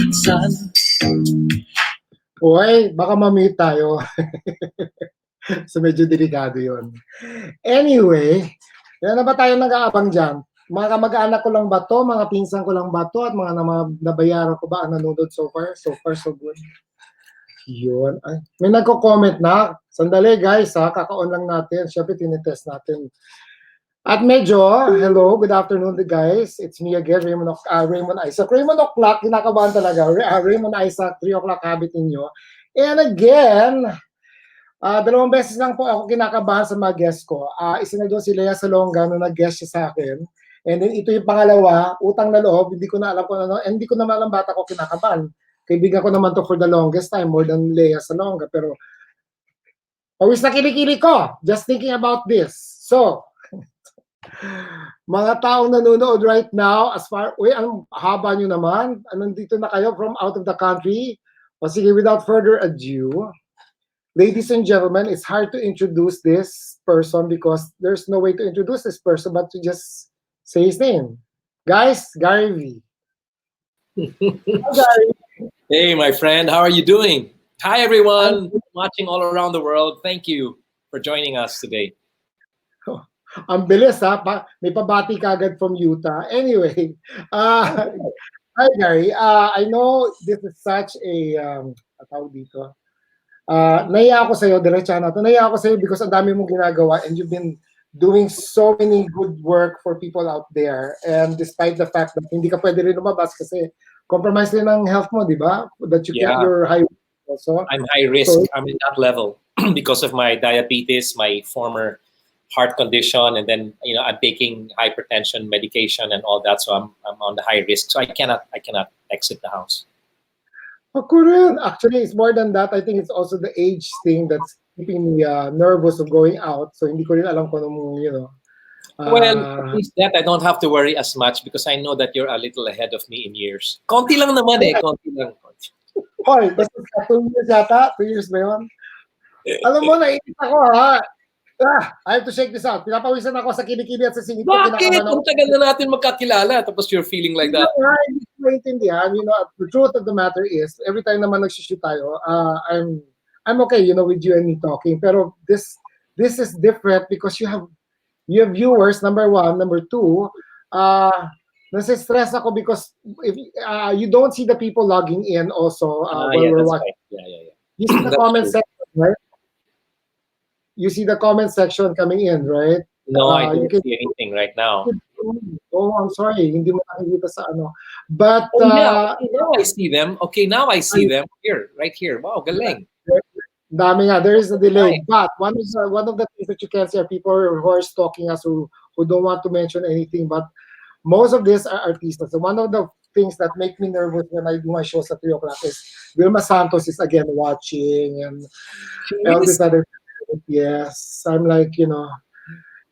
Minsan. Uy, baka ma-mute tayo. So medyo delikado yun. Anyway, yan na ba tayo nag-aabang dyan? Mga kamag-anak ko lang ba to? Mga pinsan ko lang ba to? At mga nabayaran ko ba ang nanonood so far? So far, so good. Yun. Ay, may nagko-comment na. Sandali guys ha, kaka-on lang natin. Siyempre, tinitest natin. At medyo, hello, good afternoon guys. It's me again, Raymond Isaac. Raymond O'Clock, kinakabahan talaga. Raymond Isaac, 3 o'clock habit ninyo. And again, dalawang beses lang po ako kinakabahan sa mga guests ko. Isa na doon si Lea Salonga na nag-guest siya sa akin. And then ito yung pangalawa, utang na loob, hindi ko na alam kung ano, and hindi ko naman alam bata ko kinakabahan. Kaibigan ko naman to for the longest time, more than Lea Salonga. Pero, always na kilikili ko, just thinking about this. So, mga taong nanonood right now, as far, ang haba nyo naman, nandito na kayo from out of the country. O sige, without further ado, ladies and gentlemen, it's hard to introduce this person because there's no way to introduce this person but to just say his name. Guys, Gary V. Hi, Gary. Hey, my friend, how are you doing? Hi, everyone watching all around the world. Thank you for joining us today. Ang bilis ha, may pabati kagad from Utah. Anyway, hi Gary, I know this is such a, tawag dito, naiya ako sa'yo, diretsa na ito, naiya ako sa'yo because ang dami mong ginagawa and you've been doing so many good work for people out there. And despite the fact that hindi ka pwede rin lumabas kasi compromise rin ang health mo, di ba? That you get your high risk also. I'm high risk. So, I'm in that level because of my diabetes, my former heart condition, and then I'm taking hypertension medication and all that, so I'm on the high risk. So I cannot exit the house. Ako rin. Actually, it's more than that. I think it's also the age thing that's keeping me nervous of going out. So hindi ko rin alam kung anong, well, at least that I don't have to worry as much because I know that you're a little ahead of me in years. Konti lang naman konti lang. Hoy, basta 2 years yata. 2 years ba yun? Alam mo, nainis ako ha. I have to shake this out. Pinapawisan ako sa kilikili at sa singit. Bakit? Ang tagal na natin magkakilala tapos you're feeling like that. Hindi ko maintindihan. The truth of the matter is, every time naman nag-shoot tayo, I'm okay, with you and me talking. Pero this is different because you have viewers, number one. Number two, nasa-stress ako because if you don't see the people logging in also while we're watching. Right. Yeah. You see the comment section, right? You see the comment section coming in, right? No, I don't see anything right now. Oh, I'm sorry. Hindi mo nakikita sa ano. But, now I see them. Okay, now I see them. Right here. Wow, galing. Dami nga. There is a delay. But one of the things that you can see are people who are stalking us who don't want to mention anything. But most of these are artistas. So one of the things that make me nervous when I do my shows at 3 o'clock is Vilma Santos is again watching and all this other. Yes, I'm like,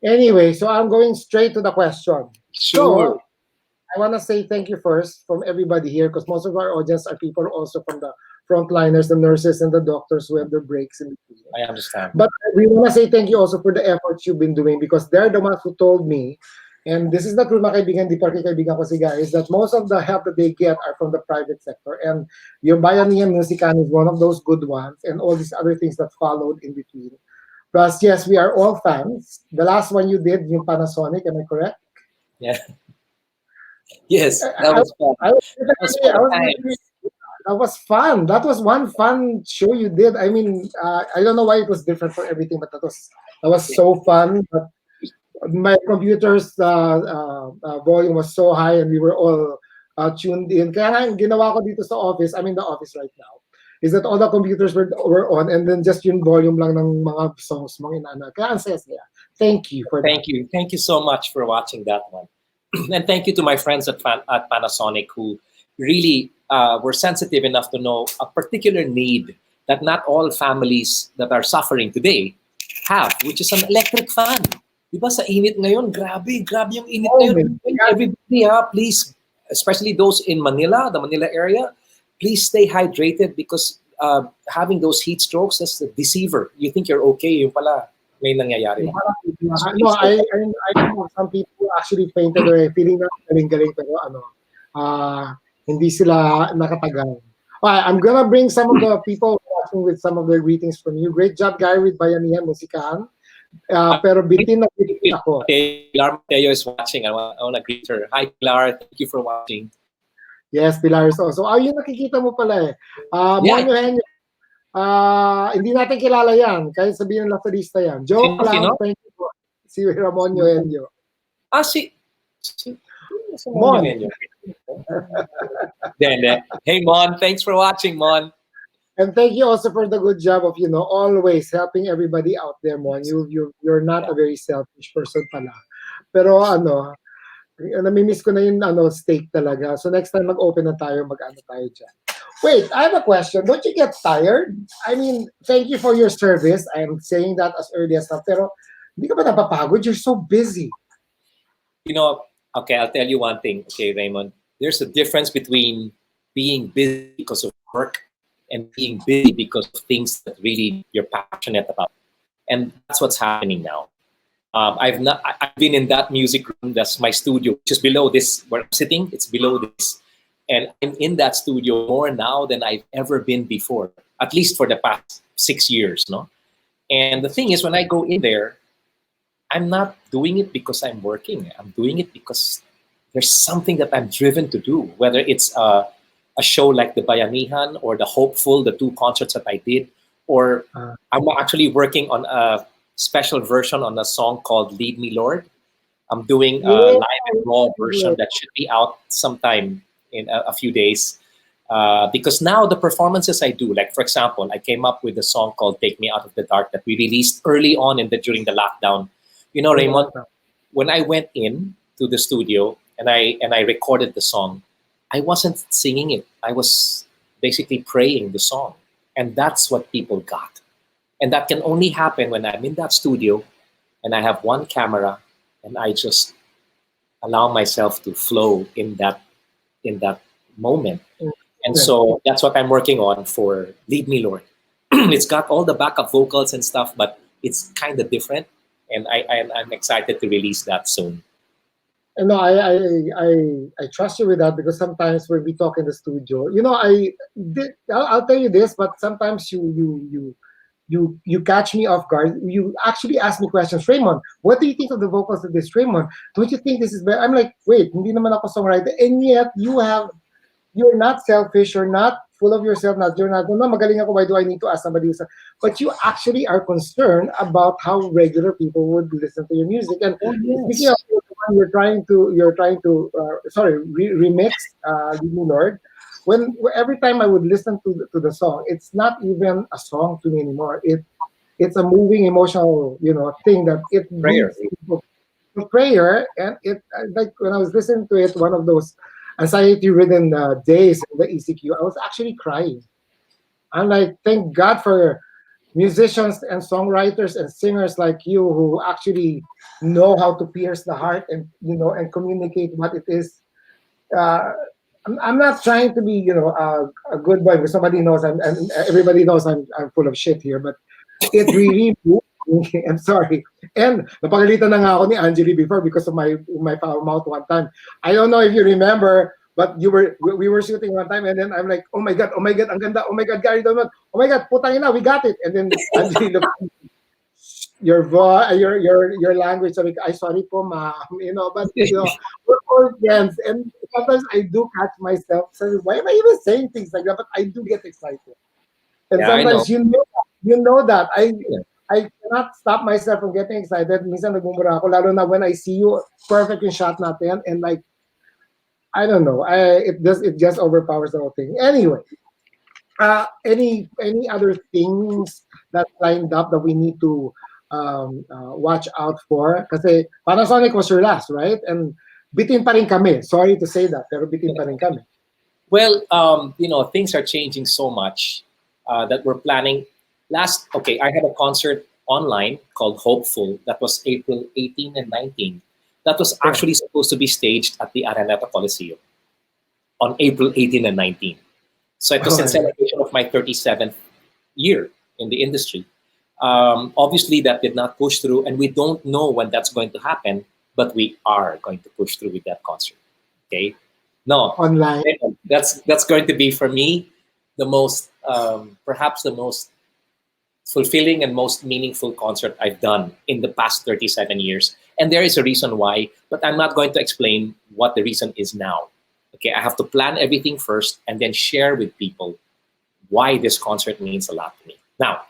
Anyway, so I'm going straight to the question. Sure. So, I want to say thank you first from everybody here because most of our audience are people also from the frontliners, the nurses and the doctors who have their breaks in between. I understand. But we want to say thank you also for the efforts you've been doing because they're the ones who told me, and this is the truth, mga kaibigan, di pa kaibigan ko si guys, that most of the help that they get are from the private sector. And yung Bayanihan Musican is one of those good ones and all these other things that followed in between. Plus, yes, we are all fans. The last one you did, yung Panasonic, am I correct? Yeah. Yes, that was fun. That was fun. That was one fun show you did. I mean, I don't know why it was different for everything, but that was so fun. But my computer's volume was so high, and we were all tuned in. Kaya nga, ginawa ko dito sa office. I'm in the office right now. Is that all the computers were on, and then just yung volume lang ng mga songs, mga inana. Kaya ang saya. Thank you for that. Thank you so much for watching that one. And thank you to my friends at Panasonic who really were sensitive enough to know a particular need that not all families that are suffering today have, which is an electric fan. Diba sa init ngayon, grabe yung init ngayon. Everybody, please, especially those in Manila, the Manila area, please stay hydrated because having those heat strokes, that's a deceiver. You think you're okay, yung pala may nangyayari. No, I know some people actually fainted or feeling na galing-galing pero hindi sila nakatagal. I'm gonna bring some of the people watching with some of their greetings from you. Great job, Gary, with Bayanihan, Musikahan. Pero bitin na bitin ako. Pilar Mateo is watching. I want to greet her. Hi, Pilar. Thank you for watching. Yes, Pilar is also. Yun nakikita mo pala eh. Monyo Henyo. Hindi natin kilala yan. Kahit sabihin ng lista yan. Joke lang. Thank you po. Si Ramonyo Henyo. Si Mon. Hey, Mon. Thanks for watching, Mon. And thank you also for the good job of, always helping everybody out there, Mon. You're not a very selfish person pala. Pero namimiss ko na yung steak talaga. So next time mag-open na tayo, mag-ano tayo dyan. Wait, I have a question. Don't you get tired? I mean, thank you for your service. I am saying that as early as now. Pero hindi ka ba napapagod? You're so busy. Okay, I'll tell you one thing, okay, Raymond. There's a difference between being busy because of work and being busy because of things that really you're passionate about. And that's what's happening now. I've been in that music room, that's my studio, just below this, where I'm sitting, it's below this. And I'm in that studio more now than I've ever been before, at least for the past 6 years, no? And the thing is, when I go in there, I'm not doing it because I'm working. I'm doing it because there's something that I'm driven to do, whether it's a show like the Bayanihan or the Hopeful, the 2 concerts that I did, or I'm actually working on a special version on a song called Lead Me, Lord. I'm doing a live and raw version that should be out sometime in a few days. Because now the performances I do, like for example, I came up with a song called Take Me Out of the Dark that we released early on during the lockdown. Raymond, when I went in to the studio and I recorded the song, I wasn't singing it. I was basically praying the song. And that's what people got. And that can only happen when I'm in that studio and I have one camera and I just allow myself to flow in that moment. And so that's what I'm working on for Lead Me, Lord. It's got all the backup vocals and stuff, but it's kind of different. And I'm excited to release that soon. No, I trust you with that because sometimes when we talk in the studio, I'll tell you this, but sometimes you catch me off guard. You actually ask me questions. Raymond, what do you think of the vocals of this? Raymond, don't you think this is better? I'm like, wait, hindi naman ako songwriter, and yet you're not selfish, you're not full of yourself, you're not, no, magaling ako, why do I need to ask somebody else? But you actually are concerned about how regular people would listen to your music. And speaking of you're trying to remix Lead Me, Lord. Every time I would listen to the song, it's not even a song to me anymore. It's a moving emotional thing that it Prayer. Prayer, and it like when I was listening to it, one of those anxiety-ridden days in the ECQ, I was actually crying. I'm like, thank God for musicians and songwriters and singers like you who actually know how to pierce the heart and and communicate what it is. I'm not trying to be a good boy because somebody knows and everybody knows I'm full of shit here, but it really moved me. I'm sorry. And napagalitan na nga ako ni Angeli before because of my foul mouth one time. I don't know if you remember, but we were shooting one time and then I'm like, oh my god, ang ganda, oh my god, Gary Donovan, oh my god, putang ina, we got it. And then Angeli, your language, sabi ko, ay sorry po ma'am, but we're all friends, and sometimes I do catch myself saying, why am I even saying things like that? But I do get excited, and sometimes you know that I cannot stop myself from getting excited. Minsan nagmumura ako, lalo na when I see you perfect yung shot natin, and like I don't know, it just overpowers the whole thing. Anyway, any other things that lined up that we need to watch out for? Kasi Panasonic was your last, right? And bitin pa rin kami. Sorry to say that, pero bitin pa rin kami. Well, things are changing so much that we're planning. I had a concert online called Hopeful. That was April 18 and 19. That was actually supposed to be staged at the Araneta Coliseum on April 18 and 19. So it was in celebration of my 37th year in the industry. Obviously, that did not push through, and we don't know when that's going to happen, but we are going to push through with that concert. Okay? No, Online. That's going to be for me the most, perhaps the most fulfilling and most meaningful concert I've done in the past 37 years. And there is a reason why, but I'm not going to explain what the reason is now. Okay, I have to plan everything first and then share with people why this concert means a lot to me. Now,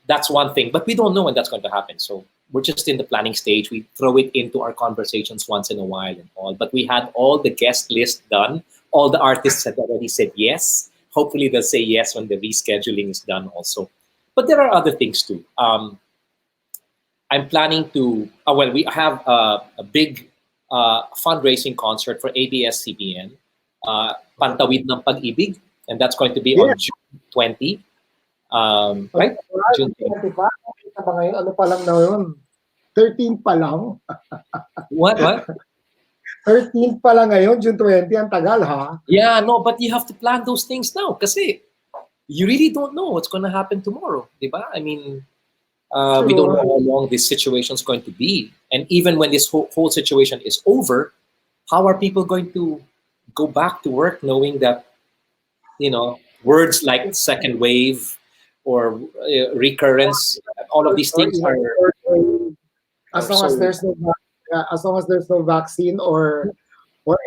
that's one thing, but we don't know when that's going to happen. So we're just in the planning stage. We throw it into our conversations once in a while and all. But we had all the guest list done. All the artists had already said yes. Hopefully they'll say yes when the rescheduling is done also. But there are other things too. I'm planning to, we have a big fundraising concert for ABS-CBN, Pantawid ng Pag-ibig, and that's going to be on June 20. Right? June 20. Ano pa lang na yun? 13 pa lang. What? 13 pa lang ngayon, June 20, ang tagal ha? Yeah, no, but you have to plan those things now kasi you really don't know what's going to happen tomorrow, diba? I mean, we don't know how long this situation is going to be. And even when this whole situation is over, how are people going to go back to work knowing that, words like second wave or recurrence, all of these things are... As long as there's no vaccine or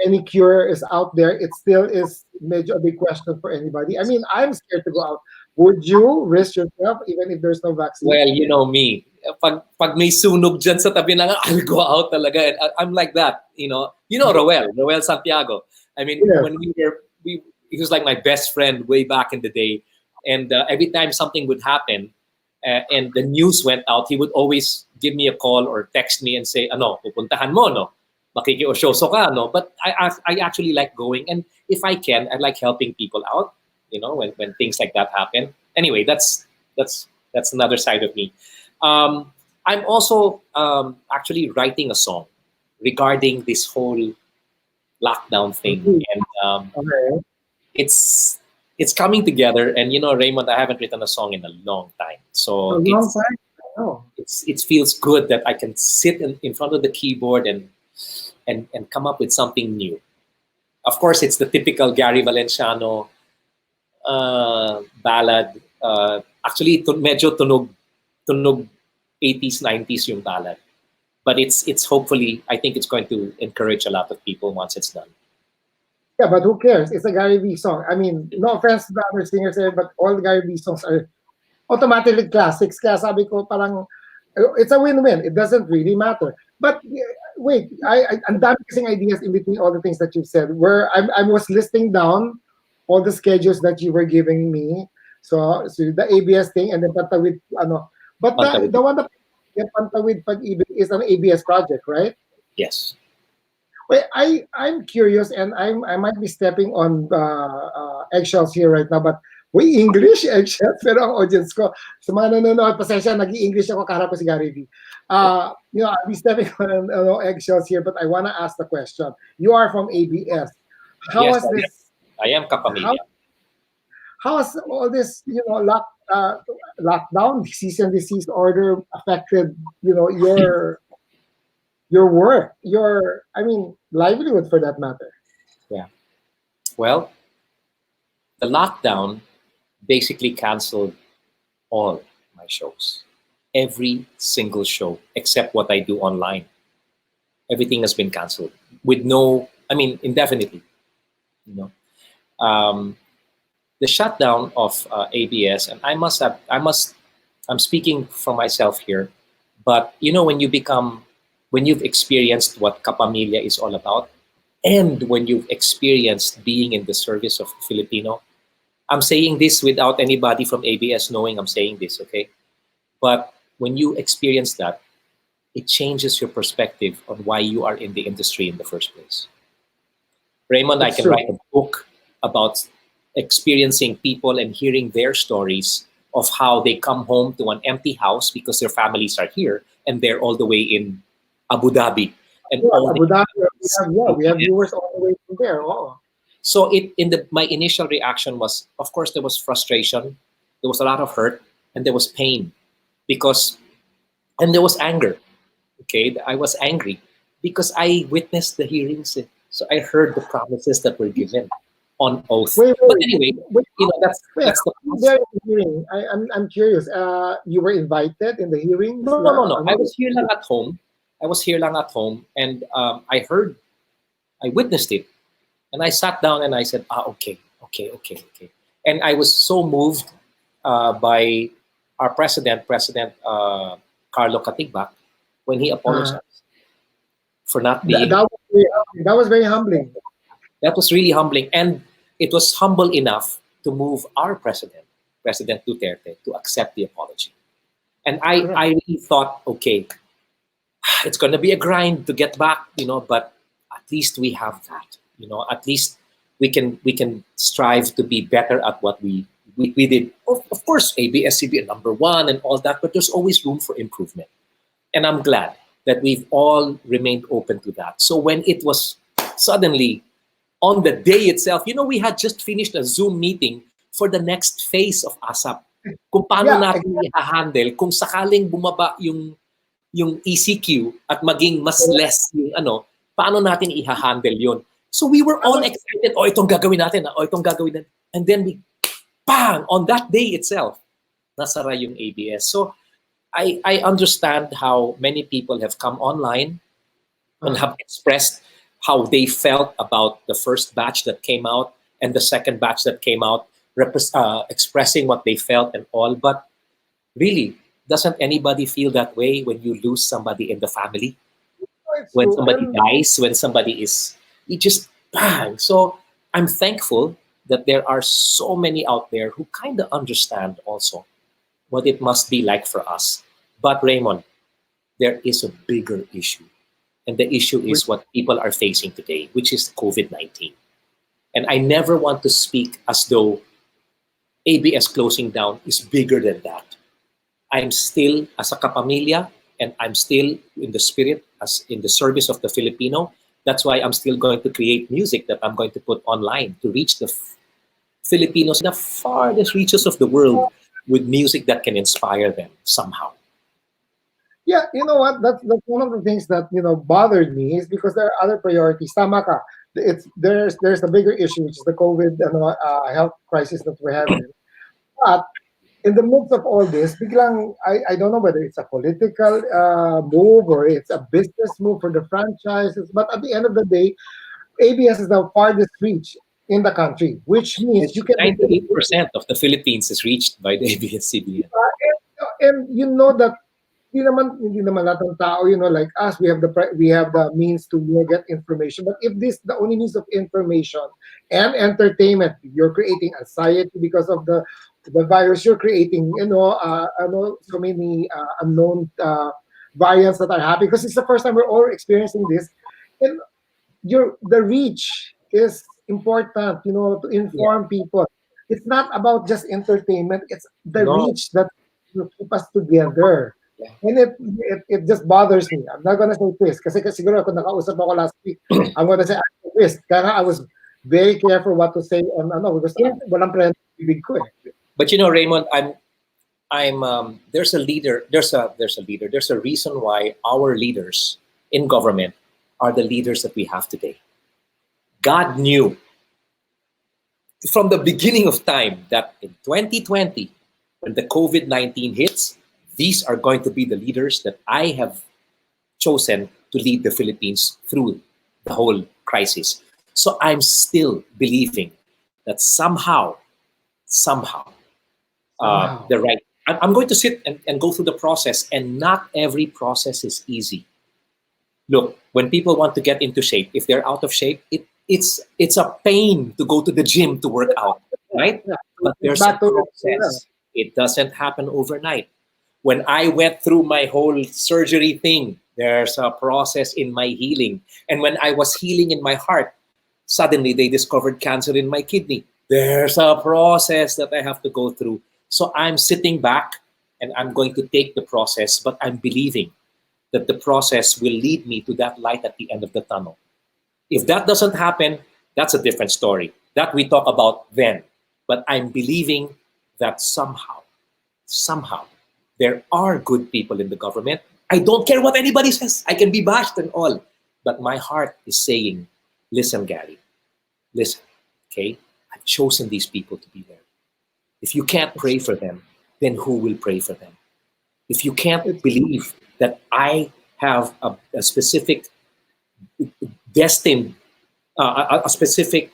any cure is out there, it still is a big question for anybody. I mean, I'm scared to go out. Would you risk yourself even if there's no vaccine? Well, you know me. Pag may sunog dyan sa tabi na nga, I'll go out talaga. And I'm like that, Roel Santiago. I mean, when he was like my best friend way back in the day. And every time something would happen and the news went out, he would always give me a call or text me and say, pupuntahan mo, no? Makikiosyoso ka, no? But I actually like going. And if I can, I like helping people out, when things like that happen. Anyway, that's another side of me. I'm also actually writing a song regarding this whole lockdown thing. And it's coming together. And, Raymond, I haven't written a song in a long time. So it feels good that I can sit in front of the keyboard and come up with something new. Of course, it's the typical Gary Valenciano ballad. Actually, medyo tunog 80s, 90s yung ballad. But it's hopefully, I think it's going to encourage a lot of people once it's done. Yeah, but who cares? It's a Gary V song. I mean, no offense to the other singers there, but all the Gary V songs are automatically classics. Kaya sabi ko parang, it's a win-win. It doesn't really matter. But wait, I'm dancing ideas in between all the things that you've said. Where I was listing down all the schedules that you were giving me. So the ABS thing and then Pantawid, But the one that Pantawid Pag-ibig is an ABS project, right? Yes. Wait, I'm curious, and I might be stepping on eggshells here right now, but we English eggshells, pero ang audience ko, sa mga nanonood, pasensya, nag-i-English ako, kaharap ko si Gary V. I'll be stepping on eggshells here, but I want to ask the question. You are from ABS. Yes, I am kapamilya. How has all this, lockdown, cease and desist order affected, your work, livelihood for that matter? Yeah. Well, the lockdown basically canceled all my shows. Every single show, except what I do online. Everything has been canceled with indefinitely. The shutdown of ABS, and I'm speaking for myself here, but when you've experienced what Kapamilya is all about, and when you've experienced being in the service of Filipino, I'm saying this without anybody from ABS knowing I'm saying this, okay? But when you experience that, it changes your perspective on why you are in the industry in the first place. Raymond, I can write a book about experiencing people and hearing their stories of how they come home to an empty house because their families are here and they're all the way in Abu Dhabi. And all Abu Dhabi, we have viewers all the way from there. Oh. So my initial reaction was, of course, there was frustration, there was a lot of hurt, and there was pain and there was anger. Okay, I was angry because I witnessed the hearings. So I heard the promises that were given on oath. But anyway, that's the there in the hearing. I'm curious. You were invited in the hearing? No. I was here lang at home. And I witnessed it. And I sat down and I said, okay. And I was so moved by our President Carlo Katigbak, when he apologized for not being... That was very humbling. That was really humbling. And it was humble enough to move our President Duterte, to accept the apology. And I really thought, okay, it's going to be a grind to get back, but at least we have that. At least we can strive to be better at what we did. Of course, ABS-CBN #1 and all that, but there's always room for improvement. And I'm glad that we've all remained open to that. So when it was suddenly on the day itself, we had just finished a Zoom meeting for the next phase of ASAP. Kung paano natin i-handle, kung sakaling bumaba yung ECQ at maging mas less yung paano natin i-handle yun. So we were all excited, itong gagawin natin, itong gagawin natin. And then bang, on that day itself, nasara yung ABS. So I understand how many people have come online and have expressed how they felt about the first batch that came out and the second batch that came out, expressing what they felt and all. But really, doesn't anybody feel that way when you lose somebody in the family? When somebody dies, when somebody is... It just bang. So I'm thankful that there are so many out there who kind of understand also what it must be like for us. But Raymond, there is a bigger issue. And the issue is what people are facing today, which is COVID-19. And I never want to speak as though ABS closing down is bigger than that. I'm still, as a kapamilya, and I'm still in the spirit, as in the service of the Filipino. That's why I'm still going to create music that I'm going to put online to reach the Filipinos in the farthest reaches of the world with music that can inspire them somehow. Yeah, you know what? That's one of the things that bothered me, is because there are other priorities. Tama ka. There's a bigger issue, which is the COVID health crisis that we're having. But in the midst of all this, biglang, I don't know whether it's a political move or it's a business move for the franchises, but at the end of the day, ABS is the farthest reach in the country, which means you can... 98% of the Philippines is reached by the ABS-CBN. And you know that hindi naman lahat ng tao, like us, we have the means to get information. But if this the only means of information and entertainment, you're creating anxiety because of the virus. You're creating, so many unknown variants that are happening, because it's the first time we're all experiencing this. And the reach is important, to inform people. It's not about just entertainment. It's the reach that will keep us together. And it just bothers me. I'm not gonna say twist, kasi siguro kung nakausap ako last week, I'm gonna say twist. Kaya I was very careful what to say on because walang preno bibig ko eh. But Raymond, there's a leader. There's a reason why our leaders in government are the leaders that we have today. God knew from the beginning of time that in 2020, when the COVID-19 hits, these are going to be the leaders that I have chosen to lead the Philippines through the whole crisis. So I'm still believing that somehow, the right... I'm going to sit and go through the process, and not every process is easy. Look, when people want to get into shape, if they're out of shape, it's a pain to go to the gym to work out, right? But there's a process. It doesn't happen overnight. When I went through my whole surgery thing, there's a process in my healing. And when I was healing in my heart, Suddenly, they discovered cancer in my kidney. There's a process that I have to go through. So I'm sitting back and I'm going to take the process, but I'm believing that the process will lead me to that light at the end of the tunnel. If that doesn't happen, that's a different story. That we talk about then. But I'm believing that somehow, there are good people in the government. I don't care what anybody says. I can be bashed and all. But my heart is saying, listen, Gary, listen, okay? I've chosen these people to be there. If you can't pray for them, then who will pray for them? If you can't believe that I have a specific destined, a specific,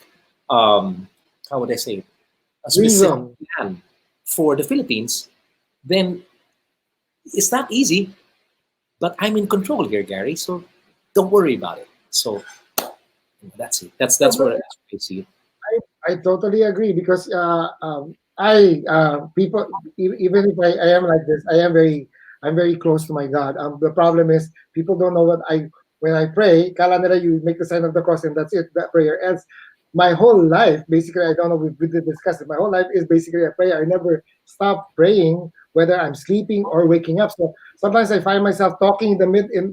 how would I say it? A specific plan for the Philippines, then it's not easy. But I'm in control here, Gary. So don't worry about it. So that's it. That's what I see it. I totally agree because people even if I am like this, I'm very close to my God. The problem is people don't know what when I pray. Kala nila you make the sign of the cross and that's it. That prayer ends. My whole life, basically, I don't know if we did discuss it. My whole life is basically a prayer. I never stop praying, whether I'm sleeping or waking up. So sometimes I find myself talking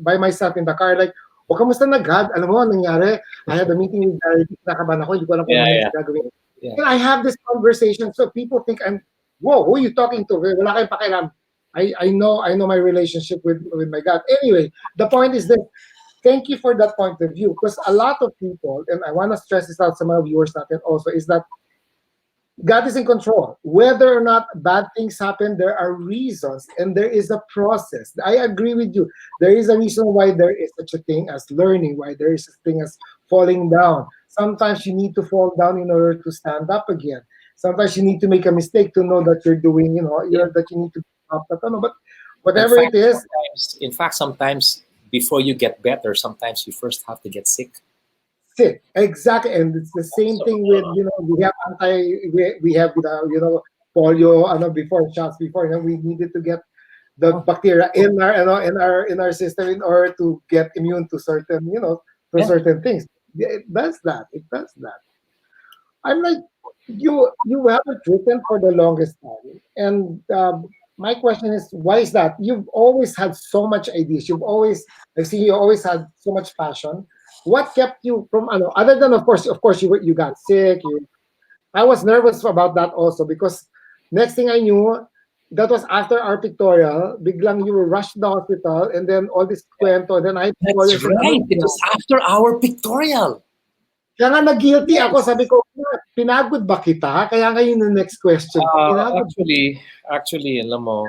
by myself in the car, like, o kamusta na God? Alam mo, nangyari, I had a meeting with Gary, nakabahan ako, hindi ko alam kung ano next gagawin. And I have this conversation, so people think whoa, who are you talking to? Wala kayong pakialam. I know my relationship with my God. Anyway, the point is that thank you for that point of view, because a lot of people, and I want to stress this out to my viewers natin also, is that God is in control. Whether or not bad things happen, there are reasons and there is a process. I agree with you. There is a reason why there is such a thing as learning, why there is such a thing as falling down. Sometimes you need to fall down in order to stand up again. Sometimes you need to make a mistake to know that you're doing, that you need to up. But whatever it is. In fact, sometimes before you get better, sometimes you first have to get sick. Sick, exactly, and it's the same thing with we have we have polio before shots before we needed to get the bacteria in our system in order to get immune to certain certain things. It does that. I'm like you haven't written for the longest time, and my question is, why is that? You've always had so much ideas. I've seen you always had so much passion. What kept you from other than of course you got sick. I was nervous about that also because next thing I knew, that was after our pictorial. Biglang you were rushed to the hospital, and then all this kwento. Then I That's right. It was after our pictorial. Kaya nga nag-guilty ako, sabi ko, pinagod ba kita? Kaya ngayon the next question. Actually, alam mo,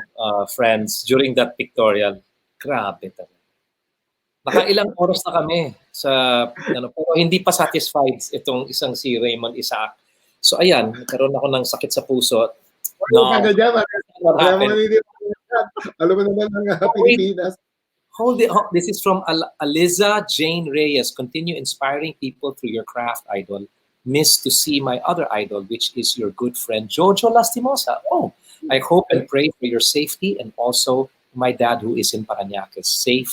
friends, during that pictorial, grabe talaga. Nakailang oras na kami pero hindi pa satisfied itong isang si Raymond Isaac. So ayan, nagkaroon ako ng sakit sa puso. Alam mo naman ng Pilipinas. Hold it. This is from Aliza Jane Reyes. Continue inspiring people through your craft, idol. Miss to see my other idol, which is your good friend Jojo Lastimosa. Oh, I hope and pray for your safety, and also my dad who is in Parañaque. Stay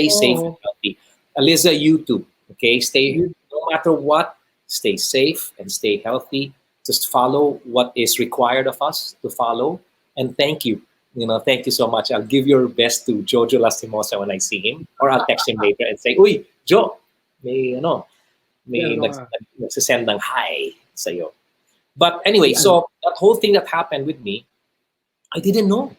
safe and healthy. Aliza, you too. Okay, no matter what, stay safe and stay healthy. Just follow what is required of us to follow, and thank you. Thank you so much. I'll give your best to Jojo Lastimosa when I see him, or I'll text him later and say, "Uy, Jo, may nagsasend ng hi sa'yo." But anyway, so that whole thing that happened with me, I didn't know.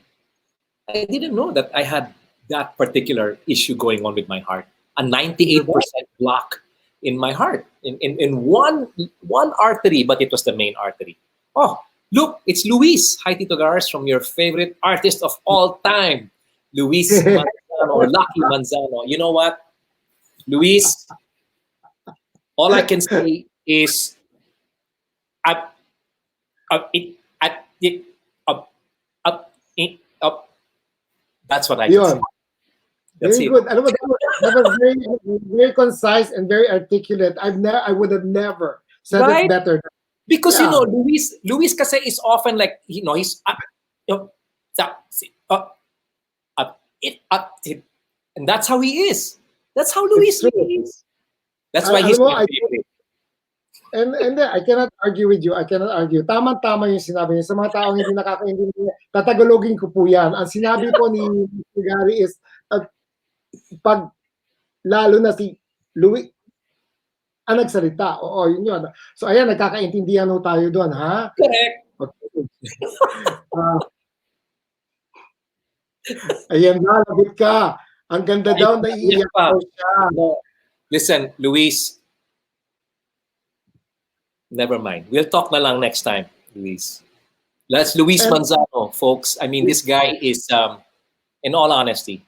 I didn't know that I had that particular issue going on with my heart. A 98% block in my heart, in one artery, but it was the main artery. Oh, look, it's Luis. Hi, Tito Gars, from your favorite artist of all time, Luis Manzano, or Lucky Manzano. You know what, Luis? All I can say is, that's what I can say. Very good. That was very, very concise and very articulate. I would have never said it better. Because Luis kasi is often like he's and that's how he is. That's how Luis really is. That's why he's my favorite. And I cannot argue with you. I cannot argue. Tama-tama yung sinabi niya. Sa mga taong hindi nakakaintindi, tatagalogin ko po yan. Ang sinabi po ni Gary is, pag lalo na si Louis ang nagsalita. Oo, yun yun. So ayan, nagkakaintindihan ho tayo doon, ha? Correct. Okay. Ayan na, lagot ka. Ang ganda daw, naiiyak daw siya. Listen, Luis, never mind. We'll talk na lang next time, Luis. That's Luis Manzano, folks. I mean, this guy is, in all honesty,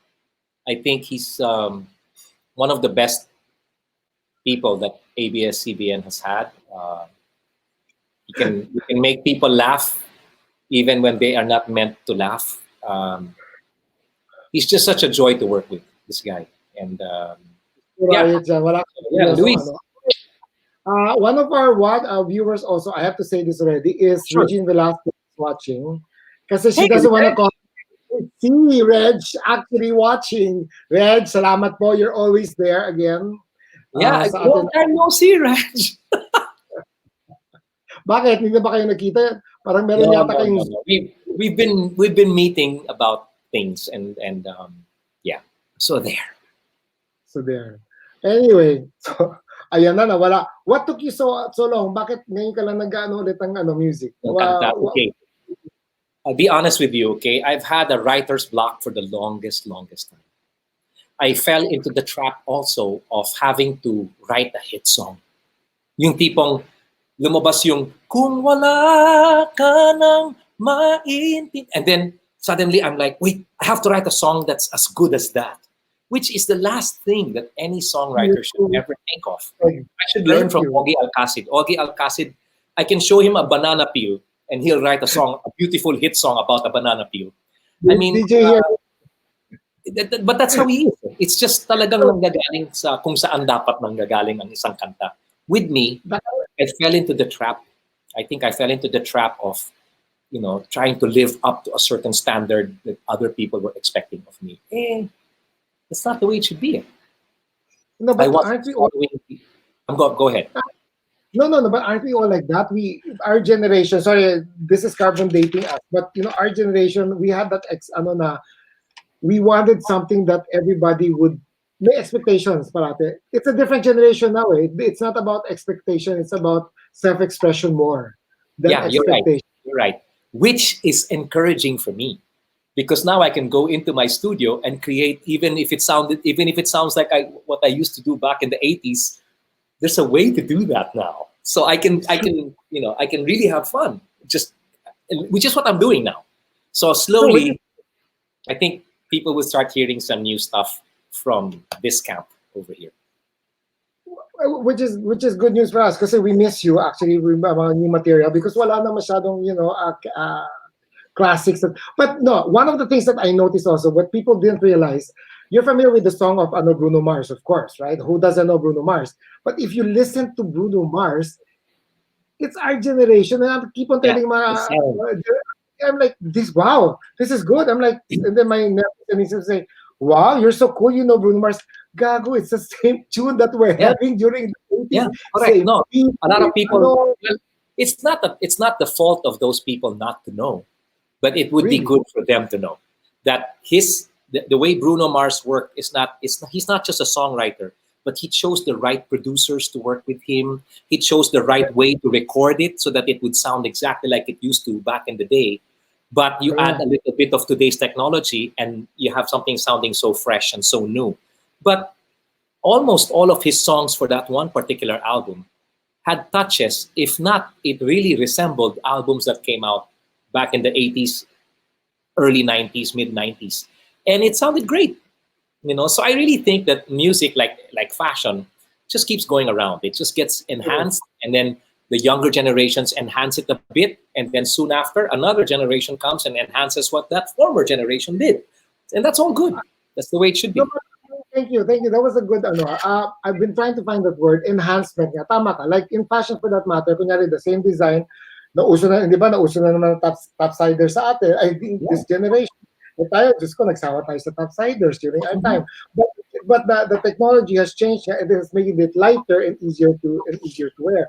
I think he's one of the best people that ABS-CBN has had. He can make people laugh even when they are not meant to laugh. He's just such a joy to work with, this guy. And Luis. One of our viewers also, I have to say this already, is sure. Regine Velasquez watching. Kasi she doesn't want to call. See, Reg, actually watching. Reg, salamat po. You're always there again. Yeah, long time no see, Reg. Bakit? Hindi ba kayo nakita? Parang meron yata kayong... No. We've been meeting about things and yeah. So there. Anyway, so ayan na nawala. What took you so long? Bakit ngayon ka lang nag-ano ulit ang music? Okay. I'll be honest with you, okay? I've had a writer's block for the longest time. I fell into the trap also of having to write a hit song. Yung tipong lumabas yung kung wala ka nang maintindihan. And then suddenly I'm like, wait, I have to write a song that's as good as that, which is the last thing that any songwriter should ever think of. I should learn from Augie Alcacid. Augie Alcacid, I can show him a banana peel and he'll write a song, a beautiful hit song about a banana peel. I mean, but that's how he is. It's just talagang nanggagaling sa kung saan dapat nanggagaling ang isang kanta. With me, I fell into the trap. I think I fell into the trap of, trying to live up to a certain standard that other people were expecting of me. That's not the way it should be. No, but aren't we all... Go ahead. No, but aren't we all like that? Our generation, sorry, this is carbon dating us, but our generation, we had that we wanted something that everybody would, may expectations parate. It's a different generation now. It's not about expectation, it's about self-expression more than expectation. You're right. Which is encouraging for me. Because now I can go into my studio and create, even if it sounds like what I used to do back in the 80s. There's a way to do that now, so I can really have fun. Which is what I'm doing now. So slowly, I think people will start hearing some new stuff from this camp over here. Which is good news for us because we miss you actually with new material because wala na masyadong classics. But no, one of the things that I noticed also, what people didn't realize, you're familiar with the song of Bruno Mars, of course, right? Who doesn't know Bruno Mars? But if you listen to Bruno Mars, it's our generation. And I keep on telling I'm like, this is good. I'm like, and then my nephew say, wow, you're so cool. You know Bruno Mars. Gago, it's the same tune that we're having during the 80s. Yeah, correct. No, a lot of people, it's not the fault of those people not to know, but it would be good for them to know that the way Bruno Mars worked he's not just a songwriter, but he chose the right producers to work with him. He chose the right way to record it so that it would sound exactly like it used to back in the day. But you add a little bit of today's technology and you have something sounding so fresh and so new. But almost all of his songs for that one particular album had touches, if not, it really resembled albums that came out back in the 80s, early 90s, mid 90s. And it sounded great, So I really think that music, like fashion, just keeps going around. It just gets enhanced, and then the younger generations enhance it a bit, and then soon after, another generation comes and enhances what that former generation did, and that's all good. That's the way it should be. Thank you. That was a good I've been trying to find that word, enhancement. Tama ka. Like in fashion, for that matter, kunyari the same design, nauso na naman topsider sa atin. I think this generation. Tayo, Diyos ko, nagsawa tayo sa topsiders during our time. But the technology has changed and it has made it lighter and easier to wear.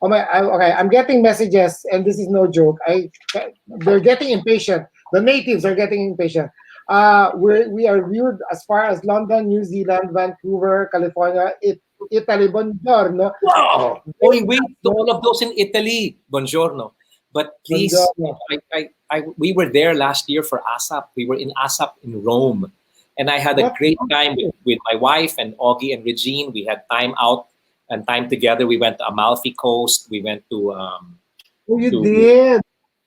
Okay, I'm getting messages, and this is no joke. They're getting impatient. The natives are getting impatient. We are viewed as far as London, New Zealand, Vancouver, California, Italy, buongiorno. Wow! Oy, wait, to all of those in Italy, buongiorno. But please, Buongiorno. we were there last year for ASAP. We were in ASAP in Rome. And I had a What? great time with my wife and Augie and Regine. We had time out and time together. We went to Amalfi Coast. We went to... Oh, you to did.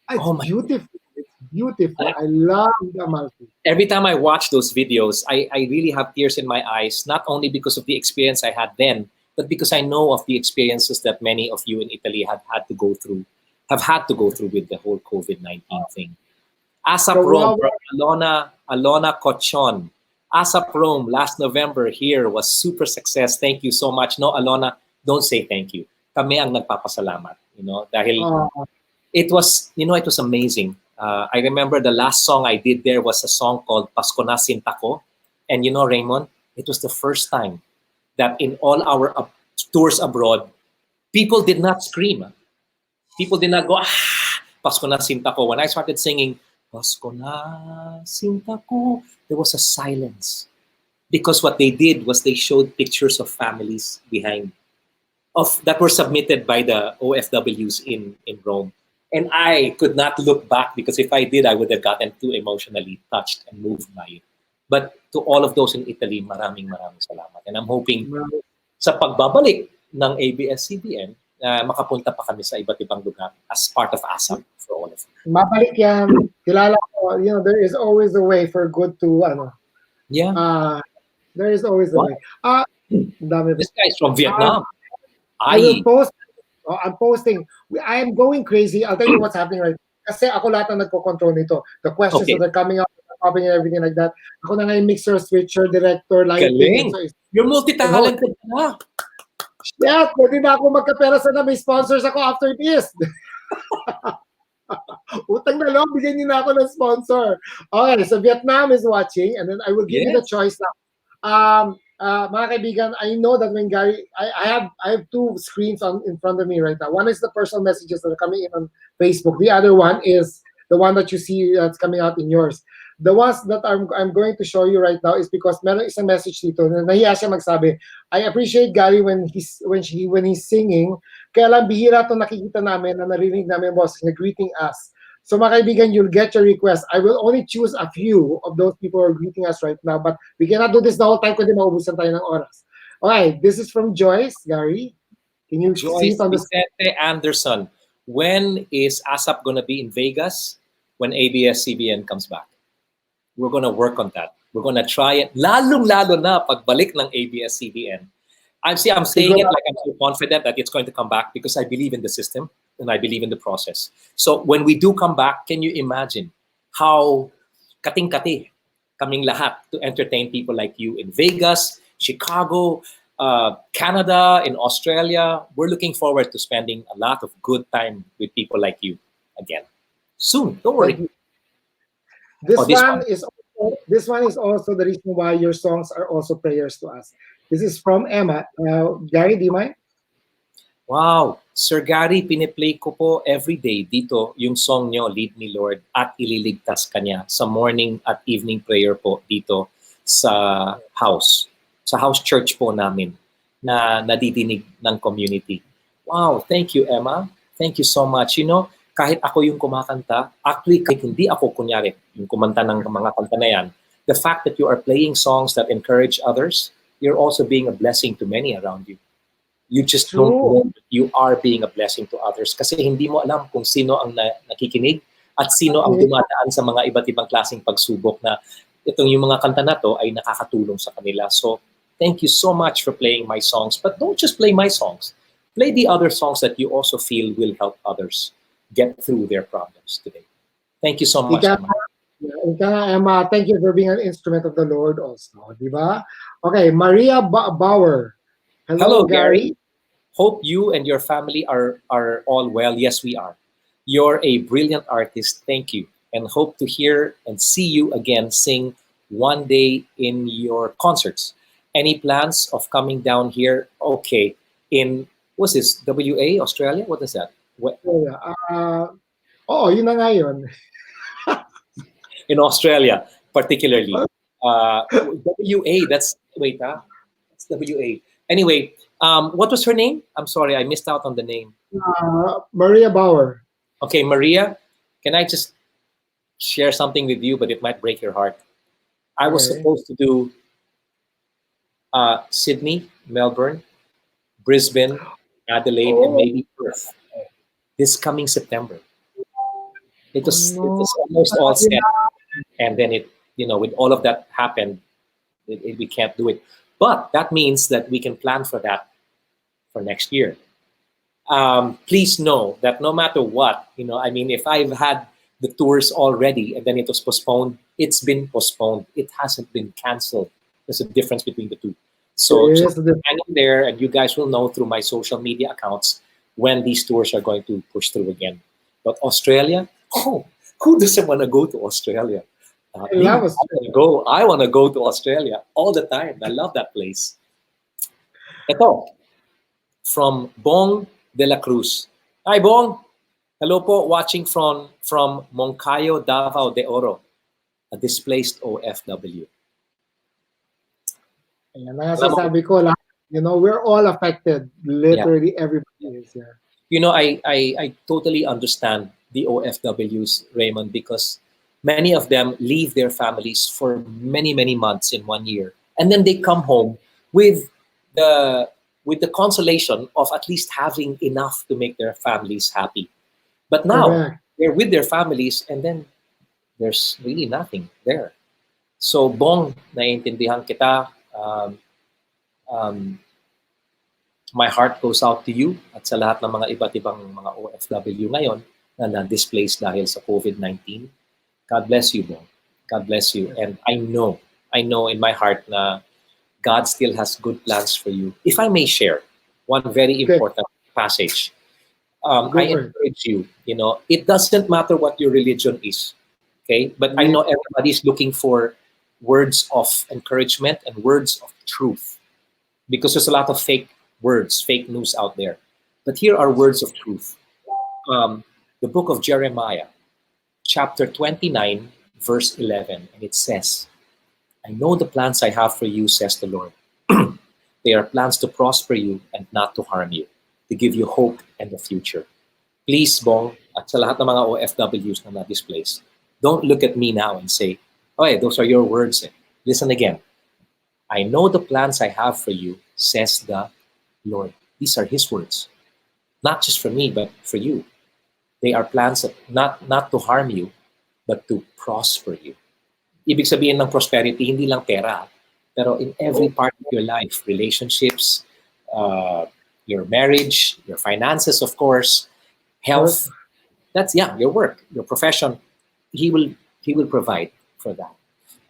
It's oh my! beautiful. It's beautiful. I love the Amalfi. Every time I watch those videos, I really have tears in my eyes, not only because of the experience I had then, but because I know of the experiences that many of you in Italy have had to go through with the whole COVID-19 thing. ASAP So, Rome, wow. from Alona Cochon. ASAP Rome last November here was super success. Thank you so much. No, Alona, don't say thank you. Kami ang nagpapasalamat. Dahil it was amazing. I remember the last song I did there was a song called Pasko na Sinta Ko. And Raymond, it was the first time that in all our tours abroad, people did not scream. People did not go, Pasko na Sinta Ko. When I started singing, Pasko na Sinta Ko, there was a silence. Because what they did was they showed pictures of families behind that were submitted by the OFWs in Rome. And I could not look back because if I did, I would have gotten too emotionally touched and moved by it. But to all of those in Italy, maraming salamat. And I'm hoping sa pagbabalik ng ABS-CBN, makapunta pa kami sa iba't ibang lugar as part of ASAP for all of you. Mabalik yan. Kilala ko, there is always a way for good to, Yeah. there is always a way. Dami. This guy is from Vietnam. I will post. I'm posting. I am going crazy. I'll tell you what's happening right now. Kasi ako lahat ang nagko-control nito. The questions that are coming up, popping and everything like that. Ako na nga yung mixer, switcher, director, lighting. Galing. You're multi-talented na. Yeah, pwede na ako magkapera sana. May sponsors ako after this. Utang na lang, bigyan niyo na ako ng sponsor. Okay, so Vietnam is watching, and then I will give you the choice now. Mga kaibigan, I know that when Gary, I have two screens in front of me right now. One is the personal messages that are coming in on Facebook. The other one is the one that you see that's coming out in yours. The ones that I'm going to show you right now is because meron isang message dito na nahiya siya magsabi, I appreciate Gary when he's singing, kaya lang bihira to nakikita namin na narinig namin boses na greeting us. So mga kaibigan, you'll get your request. I will only choose a few of those people who are greeting us right now, but we cannot do this the whole time kundi maubusan tayo ng oras. Okay, this is from Joyce. Gary, can you see it on the Vicente Anderson. When is ASAP going to be in Vegas? When ABS-CBN comes back. We're going to work on that. We're going to try it. Lalong-lalo na pagbalik ng ABS-CBN. I'm saying it like I'm so confident that it's going to come back because I believe in the system and I believe in the process. So when we do come back, can you imagine how kating-kati kaming lahat to entertain people like you in Vegas, Chicago, Canada, in Australia? We're looking forward to spending a lot of good time with people like you again. Soon, don't worry. This one is also the reason why your songs are also prayers to us. This is from Emma. Gary, do you mind? Wow. Sir Gary, piniplay ko po everyday dito yung song nyo, Lead Me Lord, at ililigtas kanya sa morning at evening prayer po dito sa house. Sa house church po namin na nadidinig ng community. Wow. Thank you, Emma. Thank you so much. Kahit ako yung kumakanta, actually kahit hindi ako kunyari yung kumanta ng mga kanta na yan, the fact that you are playing songs that encourage others, you're also being a blessing to many around you. You just don't know that you are being a blessing to others kasi hindi mo alam kung sino ang nakikinig at sino ang dumadaan sa mga iba't ibang klaseng pagsubok na itong yung mga kanta na to ay nakakatulong sa kanila. So, thank you so much for playing my songs. But don't just play my songs. Play the other songs that you also feel will help others get through their problems today. Thank you so much, Emma. Emma, thank you for being an instrument of the Lord also. Diba? Okay, Maria Bauer. Hello, Gary. Hope you and your family are all well. Yes, we are. You're a brilliant artist. Thank you. And hope to hear and see you again sing one day in your concerts. Any plans of coming down here? Okay. In What's this? WA, Australia? What is that? What, Yeah. Yun na nga yun. in Australia, particularly. WA, that's, wait, that's WA. Anyway, what was her name? I'm sorry, I missed out on the name. Maria Bauer. Okay, Maria, can I just share something with you, but it might break your heart. I was Okay. supposed to do Sydney, Melbourne, Brisbane, Adelaide, and maybe Perth this coming September. It was almost all set, and then with all of that happened, we can't do it. But that means that we can plan for that for next year. Please know that no matter what, if I've had the tours already and then it was postponed, it's been postponed. It hasn't been canceled. There's a difference between the two. So just hang in there, and you guys will know through my social media accounts when these tours are going to push through again. But Australia, who doesn't want to go to Australia? I want to go to Australia all the time. I love that place. Ito, from Bong de la Cruz. Hi, Bong. Hello po, watching from Moncayo, Davao de Oro, a displaced OFW. Ayan na sasabi ko, we're all affected. Literally, everybody is. Yeah. I totally understand the OFWs, Raymond, because many of them leave their families for many, many months in 1 year. And then they come home with the consolation of at least having enough to make their families happy. But now they're with their families, and then there's really nothing there. So, Bong, naiintindihan kita. My heart goes out to you at sa lahat ng mga iba't ibang mga OFW ngayon na na-displaced dahil sa COVID-19. God bless you, Bong. God bless you. And I know in my heart na God still has good plans for you. If I may share one very important passage, I encourage you, it doesn't matter what your religion is, okay? But I know everybody's looking for words of encouragement and words of truth, because there's a lot of fake words, fake news out there. But here are words of truth. The book of Jeremiah, chapter 29, verse 11, and it says, I know the plans I have for you, says the Lord. They are plans to prosper you and not to harm you, to give you hope and a future. Please, Bong, at sa lahat ng mga OFWs na na-displaced, don't look at me now and say, okay, those are your words. Listen again. I know the plans I have for you, says the Lord. These are His words. Not just for me, but for you. They are plans that not to harm you, but to prosper you. Ibig sabihin ng prosperity, hindi lang pera, pero in every part of your life, relationships, your marriage, your finances, of course, health. That's your work, your profession. He will provide for that.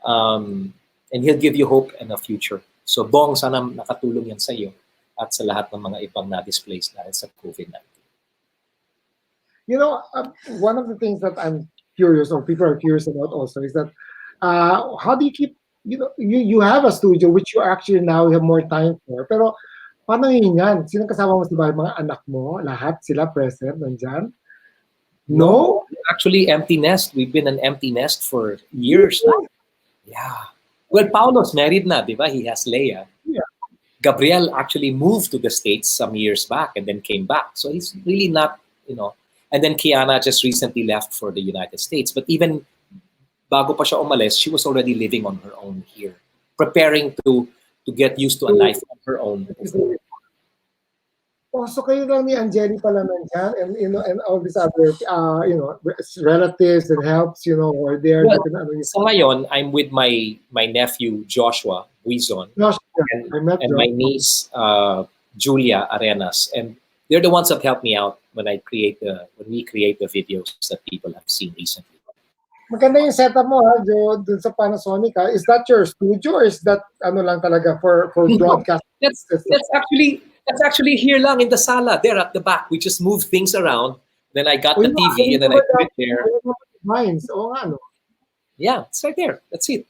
And He'll give you hope and a future. So, Bong, sana nakatulong yan sa iyo at sa lahat ng mga ibang na-displaced dahil sa COVID-19. One of the things that I'm curious, or people are curious about also, is that how do you keep, you have a studio which you actually now have more time for, pero paano yun yan? Sino kasama mo sa bahay? Mga anak mo? Lahat sila present, nandyan? No? Actually, empty nest. We've been an empty nest for years now. Yeah. Well, Paulo's married na, di ba? He has Leia. Yeah. Gabriel actually moved to the States some years back and then came back. So he's really not, And then Kiana just recently left for the United States. But even bago pa siya umalis, she was already living on her own here, preparing to get used to a life on her own. So kayo lang ni Angeli pala nandyan, and all these other, relatives and helps, were there. Well, so ngayon, I'm with my nephew, Joshua Buizon, and my niece, Julia Arenas, and they're the ones that help me out when we create the videos that people have seen recently. Maganda yung setup mo, Jo, dun sa Panasonic. Is that your studio, or is that lang talaga for broadcast? That's actually here lang in the sala, there at the back. We just move things around. Then I got the TV and then I put it there. Mines. Ano? Yeah, it's right there. That's it.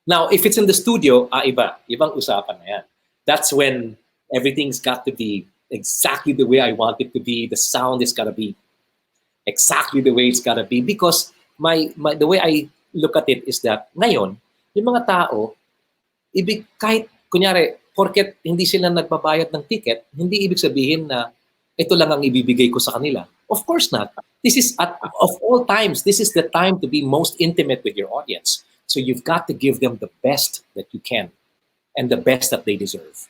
Now, if it's in the studio, ibang usapan na yan. That's when everything's got to be exactly the way I want it to be. The sound is gotta be exactly the way it's gotta be. Because the way I look at it is that ngayon, yung mga tao, kahit kunyari, porket hindi sila nagbabayad ng ticket, hindi ibig sabihin na ito lang ang ibibigay ko sa kanila. Of course not. This is, of all times, this is the time to be most intimate with your audience. So you've got to give them the best that you can and the best that they deserve.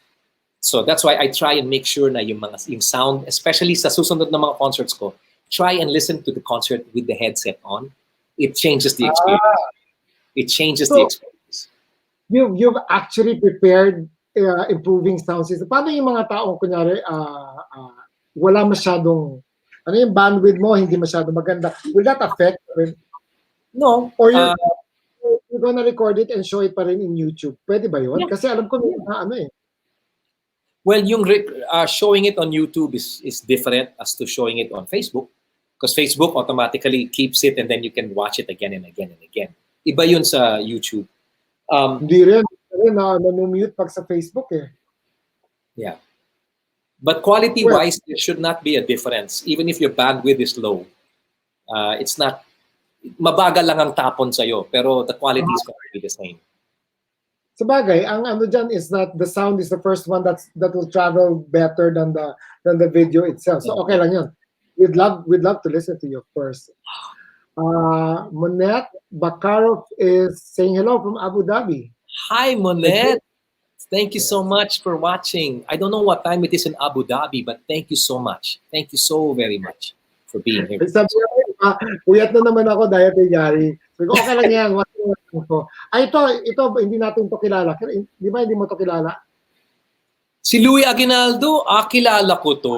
So that's why I try and make sure na yung sound, especially sa susunod na mga concerts ko, try and listen to the concert with the headset on. It changes the experience. It changes the experience. You've actually prepared improving sound system. Paano yung mga taong kunyari wala masyadong yung bandwidth mo hindi masyadong maganda? Will that affect? No. Or you're gonna record it and show it pa rin in YouTube? Pwede ba yun? Yeah. Kasi alam ko Well, yung showing it on YouTube is different as to showing it on Facebook. Because Facebook automatically keeps it and then you can watch it again and again and again. Iba yun sa YouTube. Hindi rin namumute pag sa Facebook eh. Yeah. But quality-wise, there should not be a difference. Even if your bandwidth is low. It's not, mabagal lang ang tapon sa'yo, pero the quality is going to be the same. Sabagay, ang ano dyan is that the sound is the first one that will travel better than the video itself. So okay lang yun. We'd love to listen to you, of course. Monette Bakarov is saying hello from Abu Dhabi. Hi, Monette. Thank you so much for watching. I don't know what time it is in Abu Dhabi, but thank you so much. Thank you so very much for being here. Sabi uyat na naman ako dahil kay Gary. Sabi ko, okay lang yan. Ito, hindi natin to kilala. Di ba hindi mo to kilala? Si Louie Aguinaldo, kilala ko to.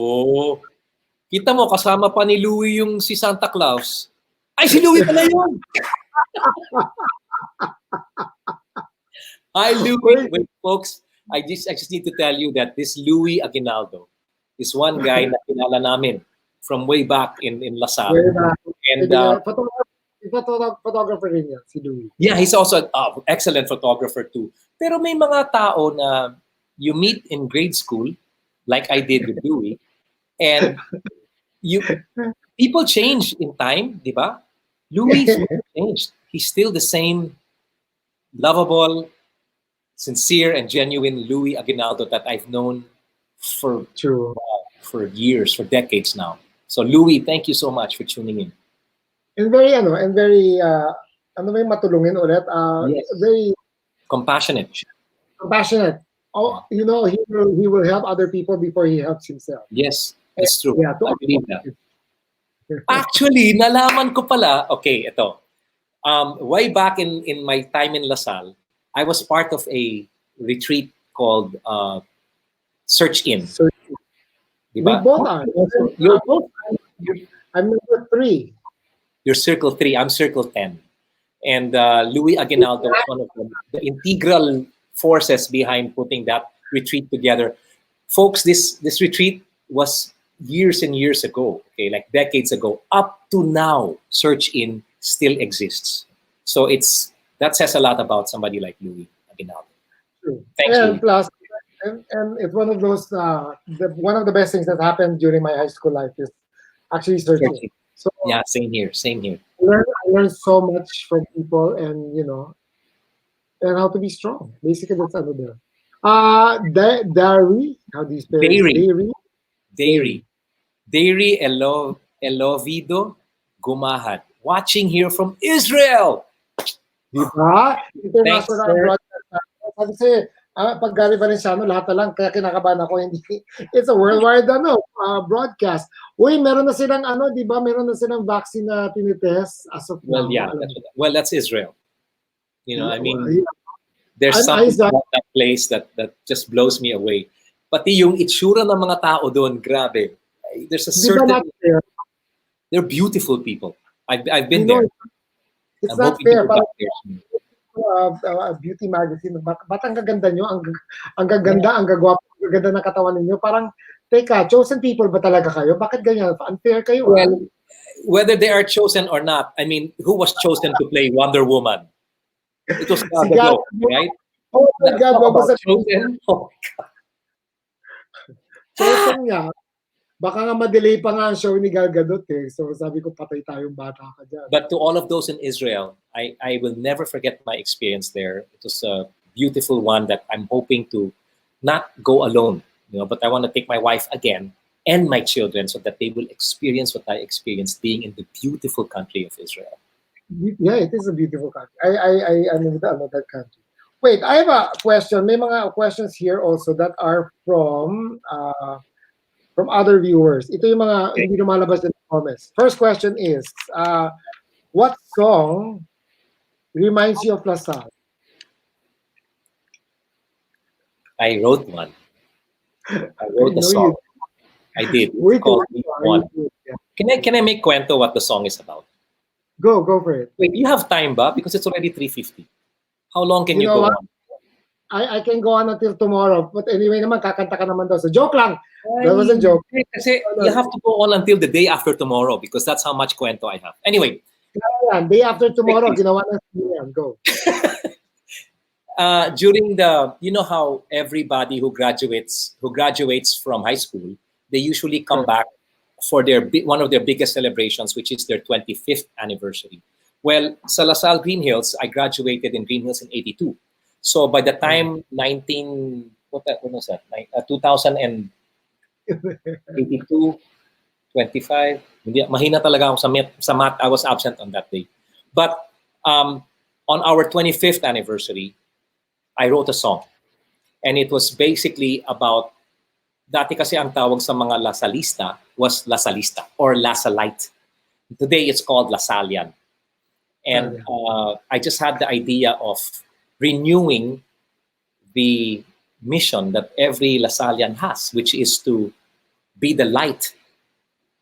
Kita mo, kasama pa ni Louie yung si Santa Claus. Ay, si Louie pala yun! Hi, Louie. Wait, folks, I just need to tell you that this Louie Aguinaldo is one guy na kilala namin from way back in Salle. And photographer rin yan, si Louie. Yeah, he's also an excellent photographer too. Pero may mga tao na you meet in grade school, like I did with Louie, and people change in time, di ba? Louie changed. He's still the same lovable, sincere, and genuine Louie Aguinaldo that I've known for years, for decades now. So Louie, thank you so much for tuning in. And very matulungin ulit. Yes. Very compassionate. Oh, you know, he will help other people before he helps himself. Yes, that's true. Yeah, I believe that. Actually, nalaman ko pala, okay, ito. Way back in my time in Salle, I was part of a retreat called Search In. We both are. You're both. I'm number 3. You're circle 3. I'm circle 10. And Louie Aguinaldo was one of the integral forces behind putting that retreat together. Folks, this retreat was years and years ago, okay, like decades ago. Up to now, Search In still exists. So that says a lot about somebody like Louie Aguinaldo. Thanks, and Louie. Plus, and it's one of those one of the best things that happened during my high school life is actually searching. So yeah, same here. I learned so much from people, and and how to be strong. Basically, that's another. Dari, how do you spell it? Dairy Elovido Gumahad. Watching here from Israel. Diba? International broadcast. Kasi pag Gary Valenciano, lahat na lang, kaya kinakabahan ako, hindi. It's a worldwide broadcast. Uy, meron na silang di ba? Meron na silang vaccine na tinitest as of now. Well, yeah. That's Israel. I mean, there's something about that place that just blows me away. Pati yung itsura ng mga tao doon, grabe. There's a certain... They're beautiful people. I've been there. It's not fair. Beauty magazine. Ba't ang gaganda nyo? Ang gaganda, ang gagwapo, ang gaganda ng katawan ninyo. Parang, teka, chosen people ba talaga kayo? Bakit ganyan? Unfair kayo. Well, whether they are chosen or not, I mean, who was chosen to play Wonder Woman? It was God, right? Oh my God, what was chosen? Oh my God. So, ito nga, baka nga ma-delay pa nga ang show ni Gal Gadot eh. So, sabi ko, patay tayong bata ka dyan. But to all of those in Israel, I will never forget my experience there. It was a beautiful one that I'm hoping to not go alone, but I want to take my wife again and my children so that they will experience what I experienced being in the beautiful country of Israel. Yeah, it is a beautiful country. I know that country. Wait, I have a question. May mga questions here also that are from other viewers. Ito yung mga hindi lumalabas in the comments. First question is, what song reminds you of Lasal? I wrote one. I wrote a song. I did. It's called We've Won. Can I make kwento what the song is about? Go for it. Wait, you have time ba? Because it's already 3:50. How long can you go on? I can go on until tomorrow. But anyway naman, kakanta ka naman daw. So joke lang. That was a joke. Kasi you have to go on until the day after tomorrow because that's how much kwento I have. Anyway. Day after tomorrow, ginawa na yan. Go. During the, you know how everybody who graduates from high school, they usually come back for one of their biggest celebrations, which is their 25th anniversary. Well, sa Lasal Green Hills, I graduated in Green Hills in 82. So by the time 2082, 25, mahina talaga ako sa math. I was absent on that day. But on our 25th anniversary, I wrote a song. And it was basically about, dati kasi ang tawag sa mga Lasalista was Lasalista or Lasalite. Today it's called Lasalian. And I just had the idea of renewing the mission that every Lasalian has, which is to be the light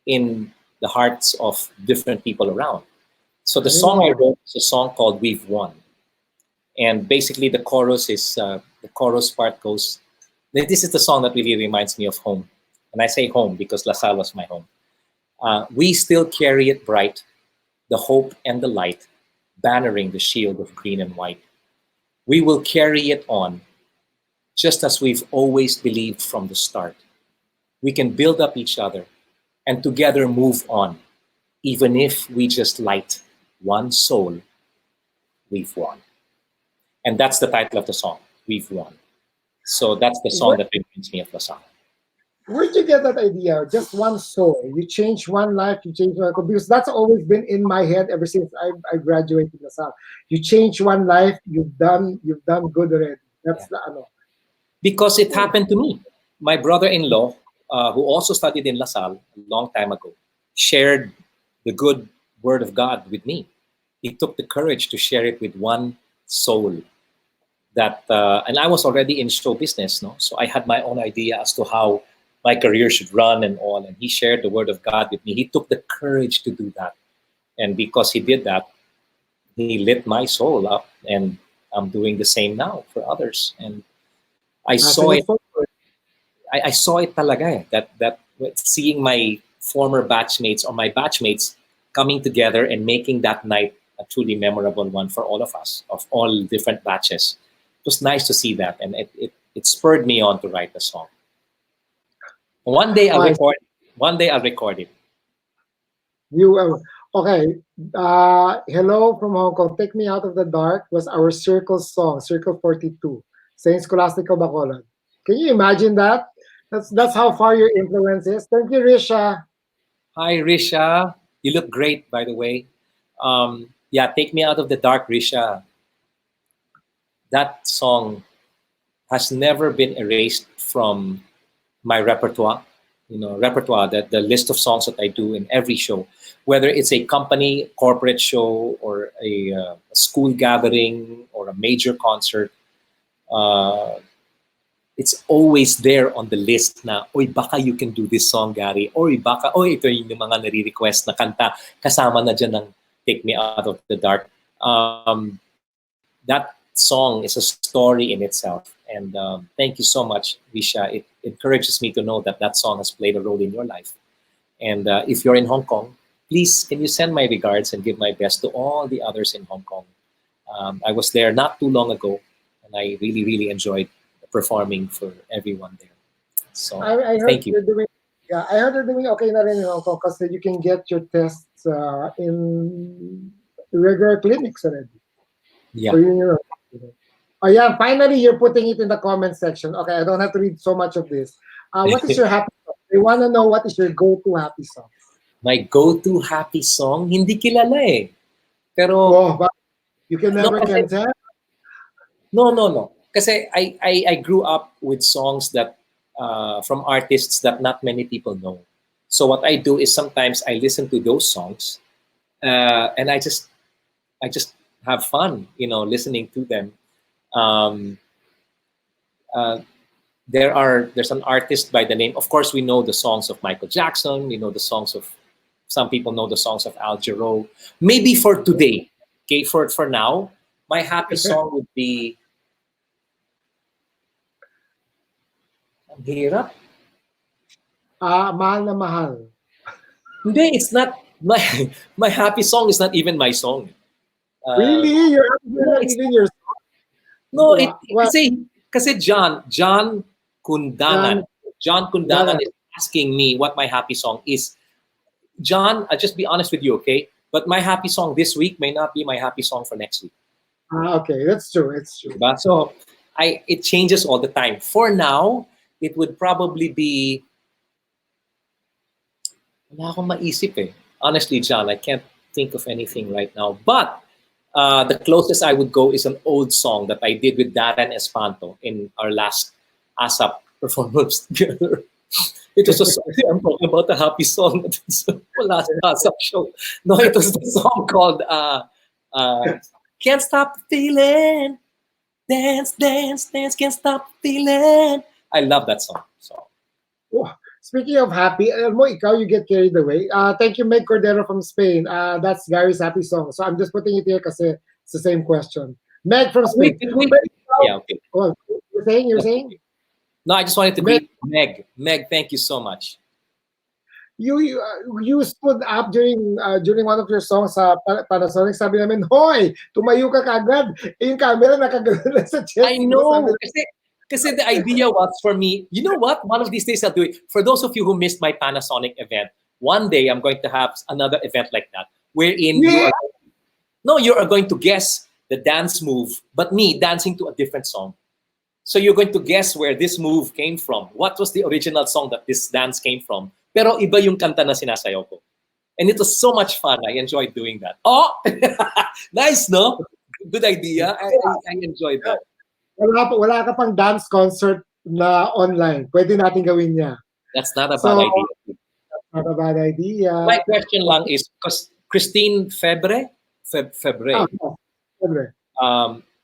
in the hearts of different people around. So the song I wrote is a song called We've Won. And basically the chorus part goes, this is the song that really reminds me of home. And I say home because Lasal was my home. We still carry it bright, the hope and the light, bannering the shield of green and white. We will carry it on, just as we've always believed from the start. We can build up each other and together move on. Even if we just light one soul, we've won. And that's the title of the song, We've Won. So that's the song that reminds me of Lasal. Where'd you get that idea? Just one soul. You change one life, you change one, because that's always been in my head ever since I graduated Lasal. You change one life, you've done good already. That's the Because it happened to me. My brother-in-law, who also studied in Lasal a long time ago, shared the good word of God with me. He took the courage to share it with one soul. And I was already in show business, no? So I had my own idea as to how my career should run and all. And he shared the word of God with me. He took the courage to do that. And because he did that, he lit my soul up. And I'm doing the same now for others. And I saw it. I saw it talaga that seeing my former batchmates or my batchmates coming together and making that night a truly memorable one for all of us, of all different batches. It was nice to see that, and it spurred me on to write the song. One day I'll record it. Okay. Hello from Hong Kong. Take Me Out of the Dark was our Circle song, Circle 42, Saint Scholastico Bacolod. Can you imagine that? That's how far your influence is. Thank you, Risha. Hi, Risha. You look great, by the way. Take Me Out of the Dark, Risha. That song has never been erased from my repertoire. The list of songs that I do in every show, whether it's a company, corporate show, or a school gathering, or a major concert. It's always there on the list na, oy, baka you can do this song, Gary. Oy, ito yung mga nare-request na kanta. Kasama na dyan ng Take Me Out of the Dark. That song is a story in itself. And thank you so much, Risha. It encourages me to know that song has played a role in your life. And if you're in Hong Kong, please, can you send my regards and give my best to all the others in Hong Kong. I was there not too long ago, and I really, really enjoyed performing for everyone there. So I heard thank you. you're doing, yeah, I heard you're doing okay na rin in Hong Kong kasi you can get your tests in regular clinics already. Yeah. So you know. Oh yeah, finally you're putting it in the comment section. Okay, I don't have to read so much of this. What is your happy song? They want to know what is your go-to happy song. My go-to happy song, hindi kilala eh. Pero, Oh, but you can no, never kasi, can tell. no. Kasi I grew up with songs that, from artists that not many people know. So what I do is sometimes I listen to those songs, and I just have fun, listening to them. Um, there's an artist by the name, of course we know the songs of Michael Jackson, we know the songs of, some people know the songs of Al Jarreau. Maybe for today, okay, for now, my happy song would be, ang hirap. Mahal na mahal. Hindi, it's not, my happy song is not even my song. Really? You're not it's even your No, Well, kasi John Kundangan. John Kundangan is asking me what my happy song is. John, I'll just be honest with you, okay? But my happy song this week may not be my happy song for next week. okay, that's true. It's true. Diba? So, it changes all the time. For now, it would probably be, wala akong maisip eh. Honestly, John, I can't think of anything right now. But the closest I would go is an old song that I did with Darren Espanto in our last ASAP performance together. It was a song, I'm talking about a happy song. Last ASAP show. No, it was the song called Can't Stop the Feeling. Dance, dance, dance, can't stop the feeling. I love that song. So. Oh, speaking of happy, mo ikaw, you get carried away. Thank you, Meg Cordero from Spain. That's Gary's happy song. So I'm just putting it here kasi it's the same question. Meg from Spain. Wait. Yeah, okay. Oh, you're saying? No, I just wanted to greet Meg. Meg, thank you so much. You stood up during one of your songs sa Panasonic. Sabi namin, hoy, tumayo ka kagad. Yung camera nakagano sa chest. I know. Kasi the idea was for me, you know what? One of these days I'll do it. For those of you who missed my Panasonic event, one day I'm going to have another event like that, wherein you are going to guess the dance move, but me dancing to a different song. So you're going to guess where this move came from. What was the original song that this dance came from? Pero iba yung kanta na sinasayaw ko. And it was so much fun. I enjoyed doing that. Oh! Nice, no? Good idea. I enjoyed that. Wala ka pang dance concert na online. Pwede natin gawin niya. That's not a bad idea. Not a bad idea. My question lang is, because Christine Febre? Febre.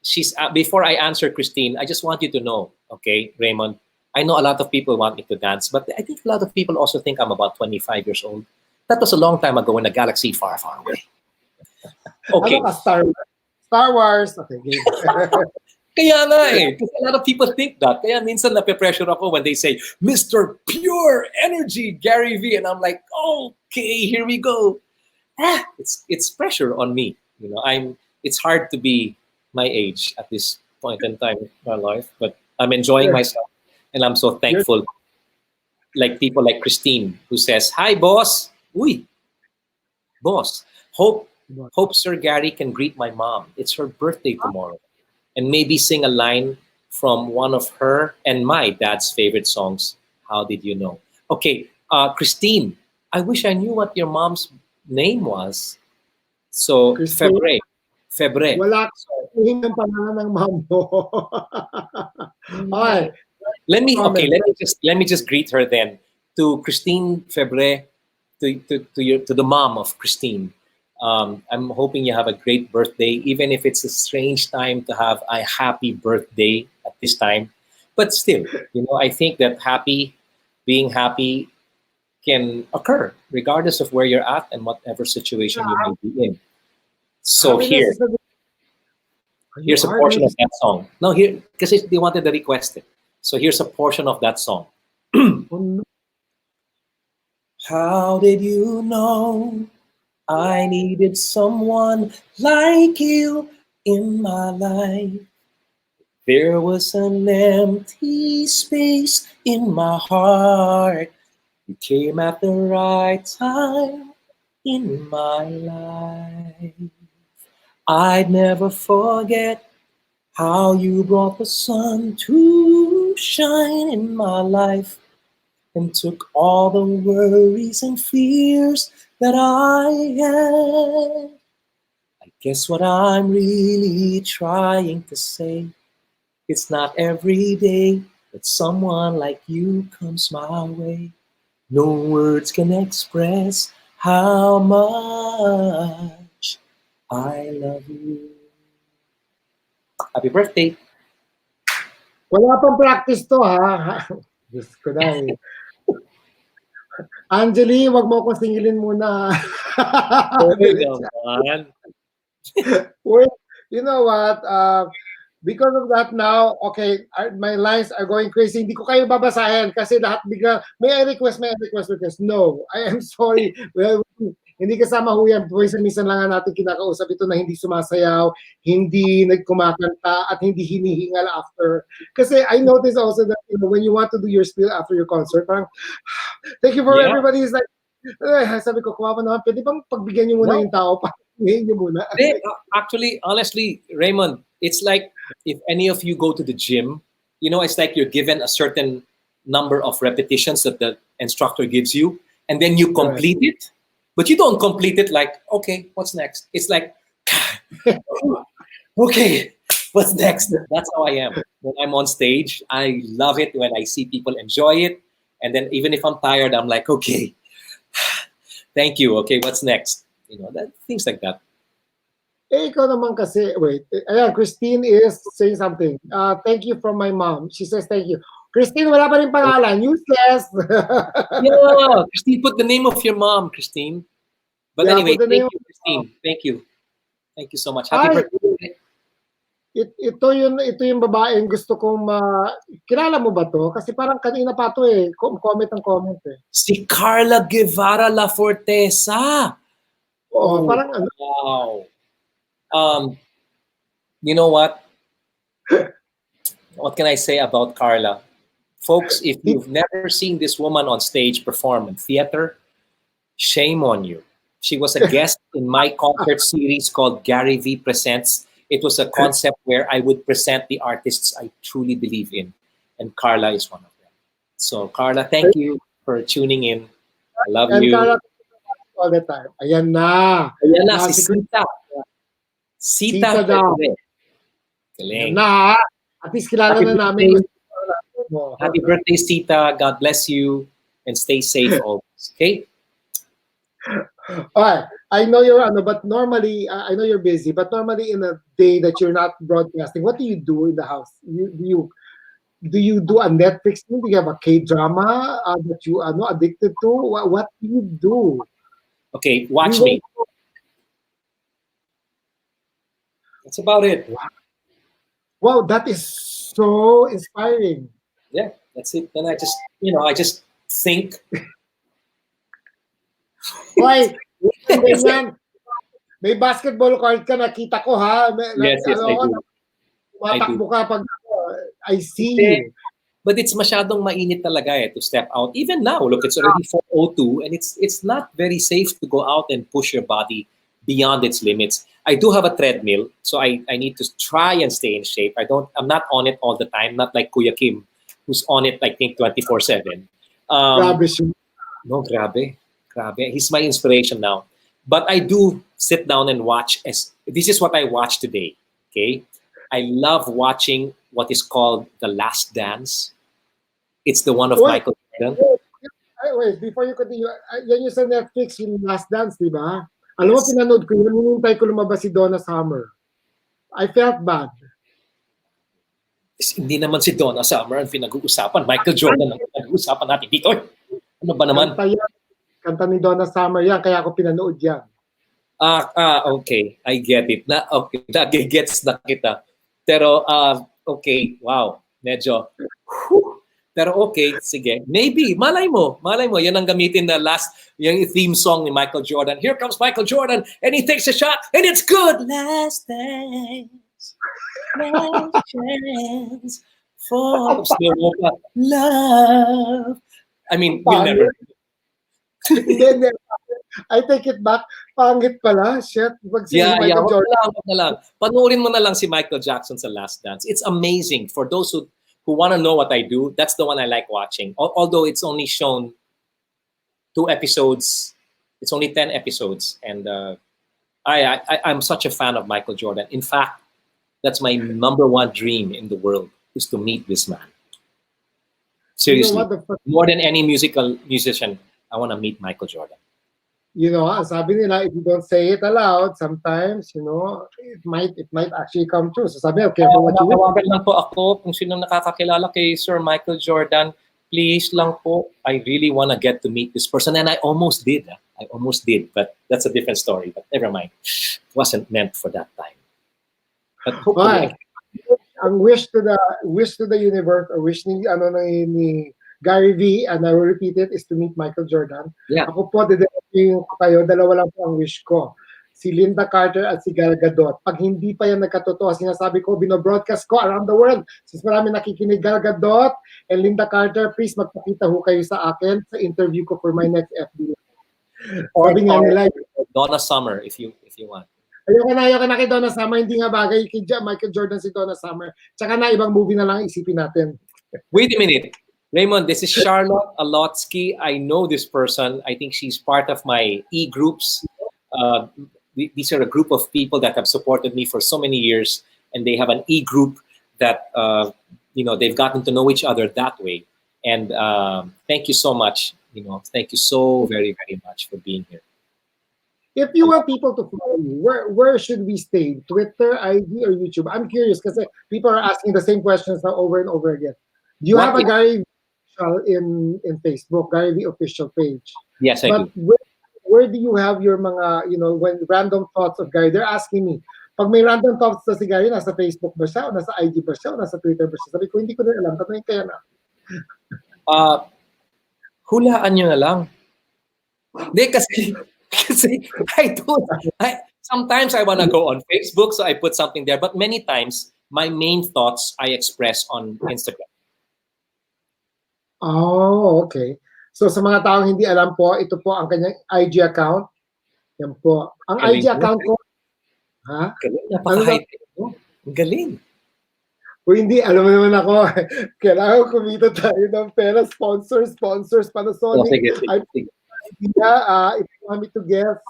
She's before I answer Christine, I just want you to know, okay, Raymond, I know a lot of people want me to dance, but I think a lot of people also think I'm about 25 years old. That was a long time ago in a galaxy far, far away. Okay. Ano ka, Star Wars. Okay, game. Kaya nga eh. Kasi a lot of people think that. Kaya minsan nape-pressure ako when they say, Mr. Pure Energy Gary V. And I'm like, okay, here we go. It's pressure on me. It's hard to be my age at this point in time in my life, but I'm enjoying myself. And I'm so thankful. Like people like Christine, who says, hi, boss. Uy, boss. Hope Sir Gary can greet my mom. It's her birthday tomorrow. And maybe sing a line from one of her and my dad's favorite songs. How did you know? Okay, Christine, I wish I knew what your mom's name was. So, Febre. Wala ka sabihin ng pangalan ng mom mo. Okay. Let me just greet her then. To Christine Febre, to the mom of Christine. I'm hoping you have a great birthday, even if it's a strange time to have a happy birthday at this time. But still, I think that being happy can occur regardless of where you're at and whatever situation you may be in. So here's a portion of that song. No, here, because they wanted to request it. So here's a portion of that song. How did you know I needed someone like you in my life? There was an empty space in my heart. You came at the right time in my life. I'd never forget how you brought the sun to shine in my life and took all the worries and fears that I had. I guess what I'm really trying to say, it's not every day that someone like you comes my way. No words can express how much I love you. Happy birthday. Wala pang practice to, ha? Diyos ko na eh. Angeli, wag mo akong singilin muna. Uy, naman. Wait, you know what? Because of that now, okay, my lines are going crazy. Hindi ko kayo babasahin kasi lahat bigla, may I request. No, I am sorry. Well, hindi kasama ho yan. Minsan lang natin kinakausap ito na hindi sumasayaw, hindi nagkumakanta, at hindi hinihingal after. Kasi I noticed also that, you know, when you want to do your spiel after your concert, parang, thank you for everybody. It's like, sabi ko, kuha naman, pwede bang pagbigyan nyo muna yung tao pa? Nyo muna. Actually, honestly, Raymond, it's like if any of you go to the gym, you know, it's like you're given a certain number of repetitions that the instructor gives you, and then you complete it, but you don't complete it like, okay, what's next? It's like, okay, what's next? That's how I am. When I'm on stage, I love it when I see people enjoy it. And then even if I'm tired, I'm like, okay, thank you. Okay, what's next? You know, things like that. Eh, ikaw naman kasi, wait, ayan, Christine is saying something. Thank you from my mom. She says thank you. Christine, wala pa rin pangalan. Useless. Yeah, Christine, put the name of your mom, Christine. But Yeah, anyway, put the thank name you, Christine. Thank you. Thank you so much. Hi. Happy birthday. Ito yung babaeng gusto kong kilala mo ba to? Kasi parang kanina pa to eh. Comment ang comment eh. Si Carla Guevara La Fortesa. Oo, parang ano. Wow. You know what? What can I say about Carla? Folks, if you've never seen this woman on stage perform in theater, shame on you. She was a guest in my concert series called Gary V Presents. It was a concept where I would present the artists I truly believe in. And Carla is one of them. So Carla, thank you for tuning in. I love you. Carla, all the time. Ayan na. Ayan na, si Sita. Sita daw. Galing. Na, at least kilala na namin. Happy birthday, Sita. God bless you. And stay safe always. Okay? Alright, I know you're but normally I know you're busy, but normally in a day that you're not broadcasting, what do you do in the house? Do you do a Netflix thing? Do you have a K-drama that you are addicted to? What do you do? Okay, watch me. That's about it. Wow, that is so inspiring. Yeah, that's it. Then I just think. Why? May basketball card ka, nakita ko ha. Yes, I do. Matakbo ka pag I see you. But it's masyadong mainit talaga to step out. Even now, look, it's already 4:02 and it's not very safe to go out and push your body beyond its limits. I do have a treadmill, so I need to try and stay in shape. I'm not on it all the time, not like Kuya Kim, who's on it, I think, 24/7. Grabe. No, grabe. He's my inspiration now. But I do sit down and watch. This is what I watch today. Okay, I love watching what is called The Last Dance. It's the one of Michael Jordan. Wait, before you continue, yan yung sa Netflix, yung Last Dance, di ba? Alam mo, pinanood ko yun, hinintay ko lumabas si Donna Summer. I felt bad. Hindi naman si Donna Summer ang pinag-uusapan. Michael Jordan ang pinag-uusapan natin dito. Ano ba naman? Kanta ni Donna Summer yan, kaya ako pinanood yan. Okay. I get it. Okay, nag-gets na kita. Pero, okay, wow. Medyo, pero okay, sige. Maybe, malay mo, yan ang gamitin na yung theme song ni Michael Jordan. Here comes Michael Jordan, and he takes a shot, and it's good. Last dance. No chance for slow love. I mean, you'll never. Hindi, hindi. I take it back. Pangit pala. Shit. Pag si Yeah, Michael Jordan. wag na lang. Panoorin mo na lang si Michael Jackson sa Last Dance. It's amazing. For those who want to know what I do, that's the one I like watching. Although it's only shown 2 episodes, it's only 10 episodes, and I'm such a fan of Michael Jordan. In fact, that's my #1 dream in the world, is to meet this man. Seriously, You know what? more than any musician, I want to meet Michael Jordan. You know, sabi nila, if you don't say it aloud, sometimes, you know, it might actually come true. So sabi, okay, for what you wish. Tawagan lang po ako kung sino nakakakilala kay Sir Michael Jordan. Please lang po, I really want to get to meet this person. And I almost did. I almost did, but that's a different story. But never mind. It wasn't meant for that time. But hopefully, Ang wish to the universe, or wish ni Gary V, and I will repeat it, is to meet Michael Jordan. Yeah. Ako po, didiretso ko kayo, dalawa lang po ang wish ko. Si Linda Carter at si Gal Gadot. Pag hindi pa yan nagkatotoo, sinasabi ko, binobroadcast ko around the world. Since marami nakikinig, Gal Gadot and Linda Carter, please magpakita ho kayo sa akin sa interview ko for my next FB. Sabi nga nila, Donna Summer, if you want. ayoko na kay Donna Summer, hindi nga bagay kay Michael Jordan si Donna Summer. Tsaka na, ibang movie na lang isipin natin. Wait a minute. Raymond, this is Charlotte Alotsky. I know this person. I think she's part of my e-groups. These are a group of people that have supported me for so many years, and they have an e-group that they've gotten to know each other that way. And thank you so much. Thank you so very, very much for being here. If you want people to follow you, where should we stay? Twitter, IG, or YouTube? I'm curious because people are asking the same questions now over and over again. Do you have a Gary V in Facebook, Gary V official page? Yes, I do. Where do you have your mga, when random thoughts of Gary? They're asking me, pag may random thoughts na si Gary, nasa Facebook ba siya, o nasa IG ba siya, o nasa Twitter ba siya? Sabi ko, hindi ko na alam. Tanungin kaya na. Hulaan nyo na lang. Hindi, kasi sometimes I want to go on Facebook, so I put something there. But many times, my main thoughts I express on Instagram. Oh, okay. So sa mga taong hindi alam po, ito po ang kanyang IG account. Yan po. Ang Galing IG account ko, ha? Galing, napaka-high-tech mo. Galing. O hindi, alam mo naman ako, kailangan kumita tayo ng pera, sponsors, Panasonic. Sige. If you want me to guest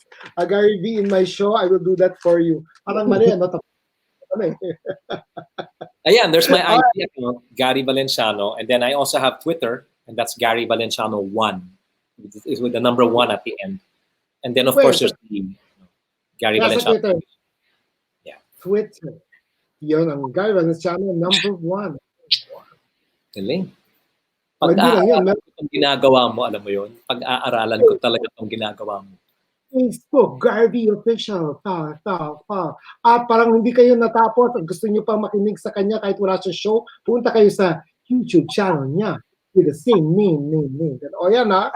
Gary V in my show, I will do that for you. Parang mali, ano? Ayan, there's my IG account, Gary Valenciano, and then I also have Twitter, and that's Gary Valenciano 1. It's with the number 1 at the end. And then, of course, there's the Gary Valenciano. Twitter. Yeah. Twitter. Yun, ang Gary Valenciano, number 1. Galing. Pag-aaralan ko itong ginagawa mo, alam mo yun? Pag-aaralan ko talaga itong ginagawa mo. Facebook, Gary Official, parang hindi kayo natapos, gusto niyo pa makinig sa kanya kahit wala siya show, punta kayo sa YouTube channel niya with the same name. O yan ha.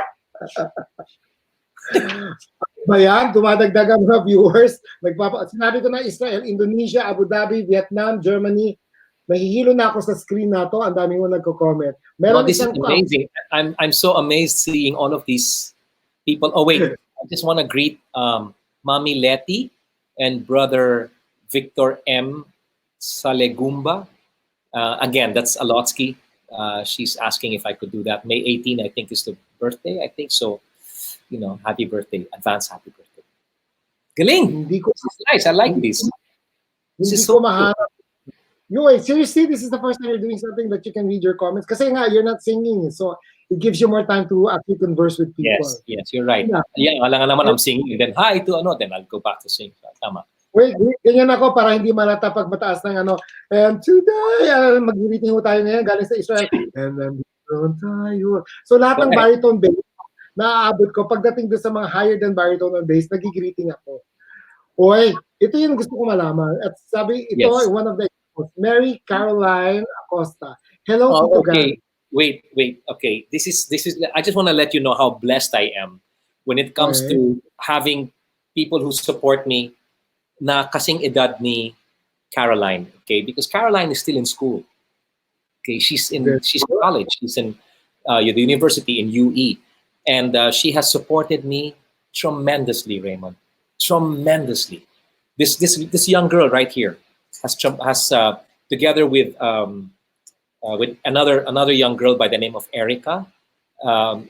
Ba yan? Dumadagdag ang mga viewers. Sinabi ko na Israel, Indonesia, Abu Dhabi, Vietnam, Germany. Mahihilo na ako sa screen na to. Ang dami mo nagko-comment. This is amazing. I'm so amazed seeing all of these people. Oh wait, I just want to greet Mami Letty and brother Victor M. Salegumba. Again, that's Alotsky. She's asking if I could do that. May 18, I think, is the birthday. I think so. Happy birthday. Advance happy birthday. Galing! This is nice. I like this. This is so cool. Wait, seriously, this is the first time you're doing something that you can read your comments? Kasi nga, you're not singing, so it gives you more time to actually converse with people. Yes, you're right. Yeah, wala nga naman I'm singing. Then, hi to then I'll go back to sing. Tama. Wait, ganyan ako para hindi malata pag mataas ng and today, mag-greeting ho tayo ngayon, galing sa Israel. And then, tayo. So lahat ng baritone bass, naaabot ko. Pagdating doon sa mga higher than baritone bass, nag-greeting ako. Oy, ito yung gusto ko malaman. At sabi, ito ay one of the Mary Caroline Acosta. Hello, okay. Wait. Okay, this is. I just want to let you know how blessed I am when it comes to having people who support me na kasing edad ni Caroline, okay, because Caroline is still in school. Okay, she's in college. She's in the university in UE, and she has supported me tremendously, Raymond, tremendously. This young girl right here has together with another young girl by the name of Erica.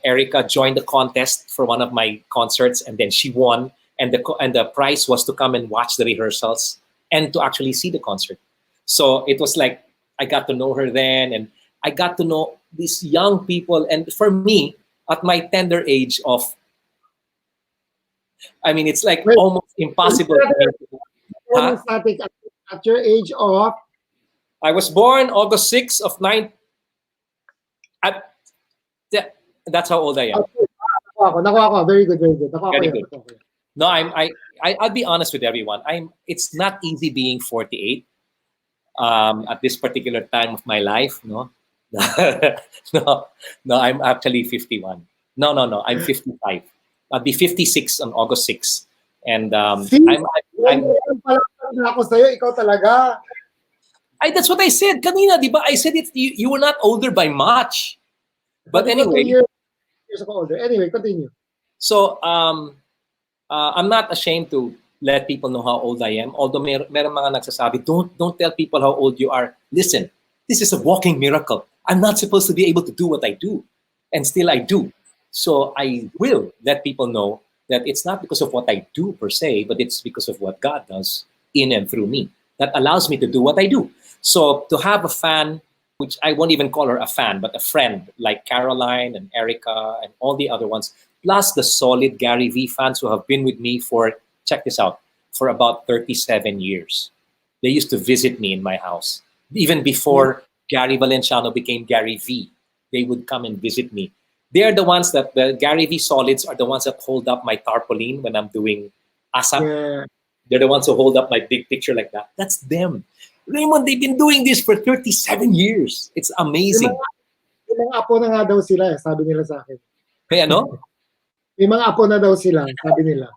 Erica joined the contest for one of my concerts, and then she won. And the prize was to come and watch the rehearsals and to actually see the concert. So it was like I got to know her then, and I got to know these young people. And for me, at my tender age of, I mean, it's like almost impossible. Huh? At your age of? I was born August 6th of 9. That's how old I am. Nakuha ko. Very good, very good. Very good. No, I'll be honest with everyone. It's not easy being 48 at this particular time of my life. No, no, I'm actually 51. No, I'm 55. I'll be 56 on August 6th. And I'm ako sa'yo, ikaw talaga. That's what I said kanina, di ba? I said you were not older by much. But anyway, years ago older. Anyway, continue. So I'm not ashamed to let people know how old I am. Although meron mga nagsasabi, don't tell people how old you are. Listen, this is a walking miracle. I'm not supposed to be able to do what I do, and still I do. So I will let people know that it's not because of what I do per se, but it's because of what God does in and through me that allows me to do what I do. So to have a fan, which I won't even call her a fan, but a friend like Caroline and Erica and all the other ones, plus the solid Gary V fans who have been with me for, check this out, for about 37 years. They used to visit me in my house. Even before Gary Valenciano became Gary V, they would come and visit me. They're the ones that, the Gary V solids are the ones that hold up my tarpaulin when I'm doing asap. Yeah. They're the ones who hold up my big picture like that. That's them. Raymond, they've been doing this for 37 years. It's amazing. May mga apo na nga daw sila, sabi nila sa akin. May ano? May mga apo na daw sila, sabi nila.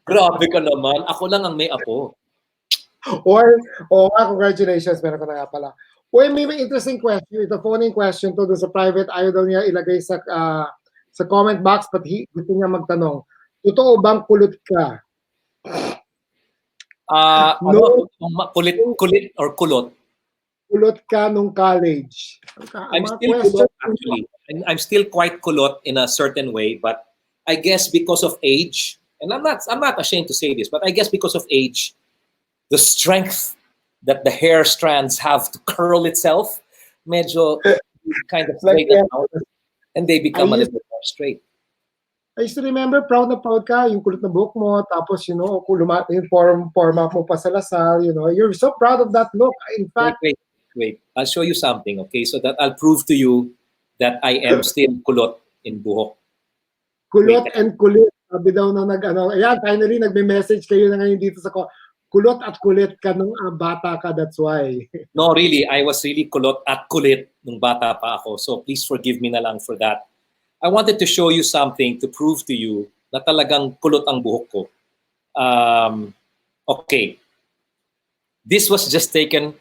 Grabe ka naman. Ako lang ang may apo. Or, congratulations, meron ka na nga pala. Or may interesting question. Ito, phone-in question to doon sa private. Ayaw daw niya ilagay sa comment box, but gusto niya magtanong. Totoo bang kulot ka? Kulit or kulot? Kulot ka nung college. I'm still kulot, actually. I'm still quite kulot in a certain way, but I guess because of age, and I'm not ashamed to say this, but I guess because of age, the strength that the hair strands have to curl itself, medyo kind of straight out, and they become a little bit more straight. I used to remember, proud na proud ka, yung kulot na buhok mo, tapos, yung forma mo pa sa Lasal, you're so proud of that look. In fact, wait. I'll show you something, okay? So that I'll prove to you that I am still kulot in buhok. Kulot and kulit. Sabi daw na ayan, finally, nagme-message kayo na ngayon dito sa kulot at kulit ka nung bata ka, that's why. No, really, I was really kulot at kulit nung bata pa ako. So please forgive me na lang for that. I wanted to show you something to prove to you na talagang kulot ang buhok ko. Okay. This was just taken,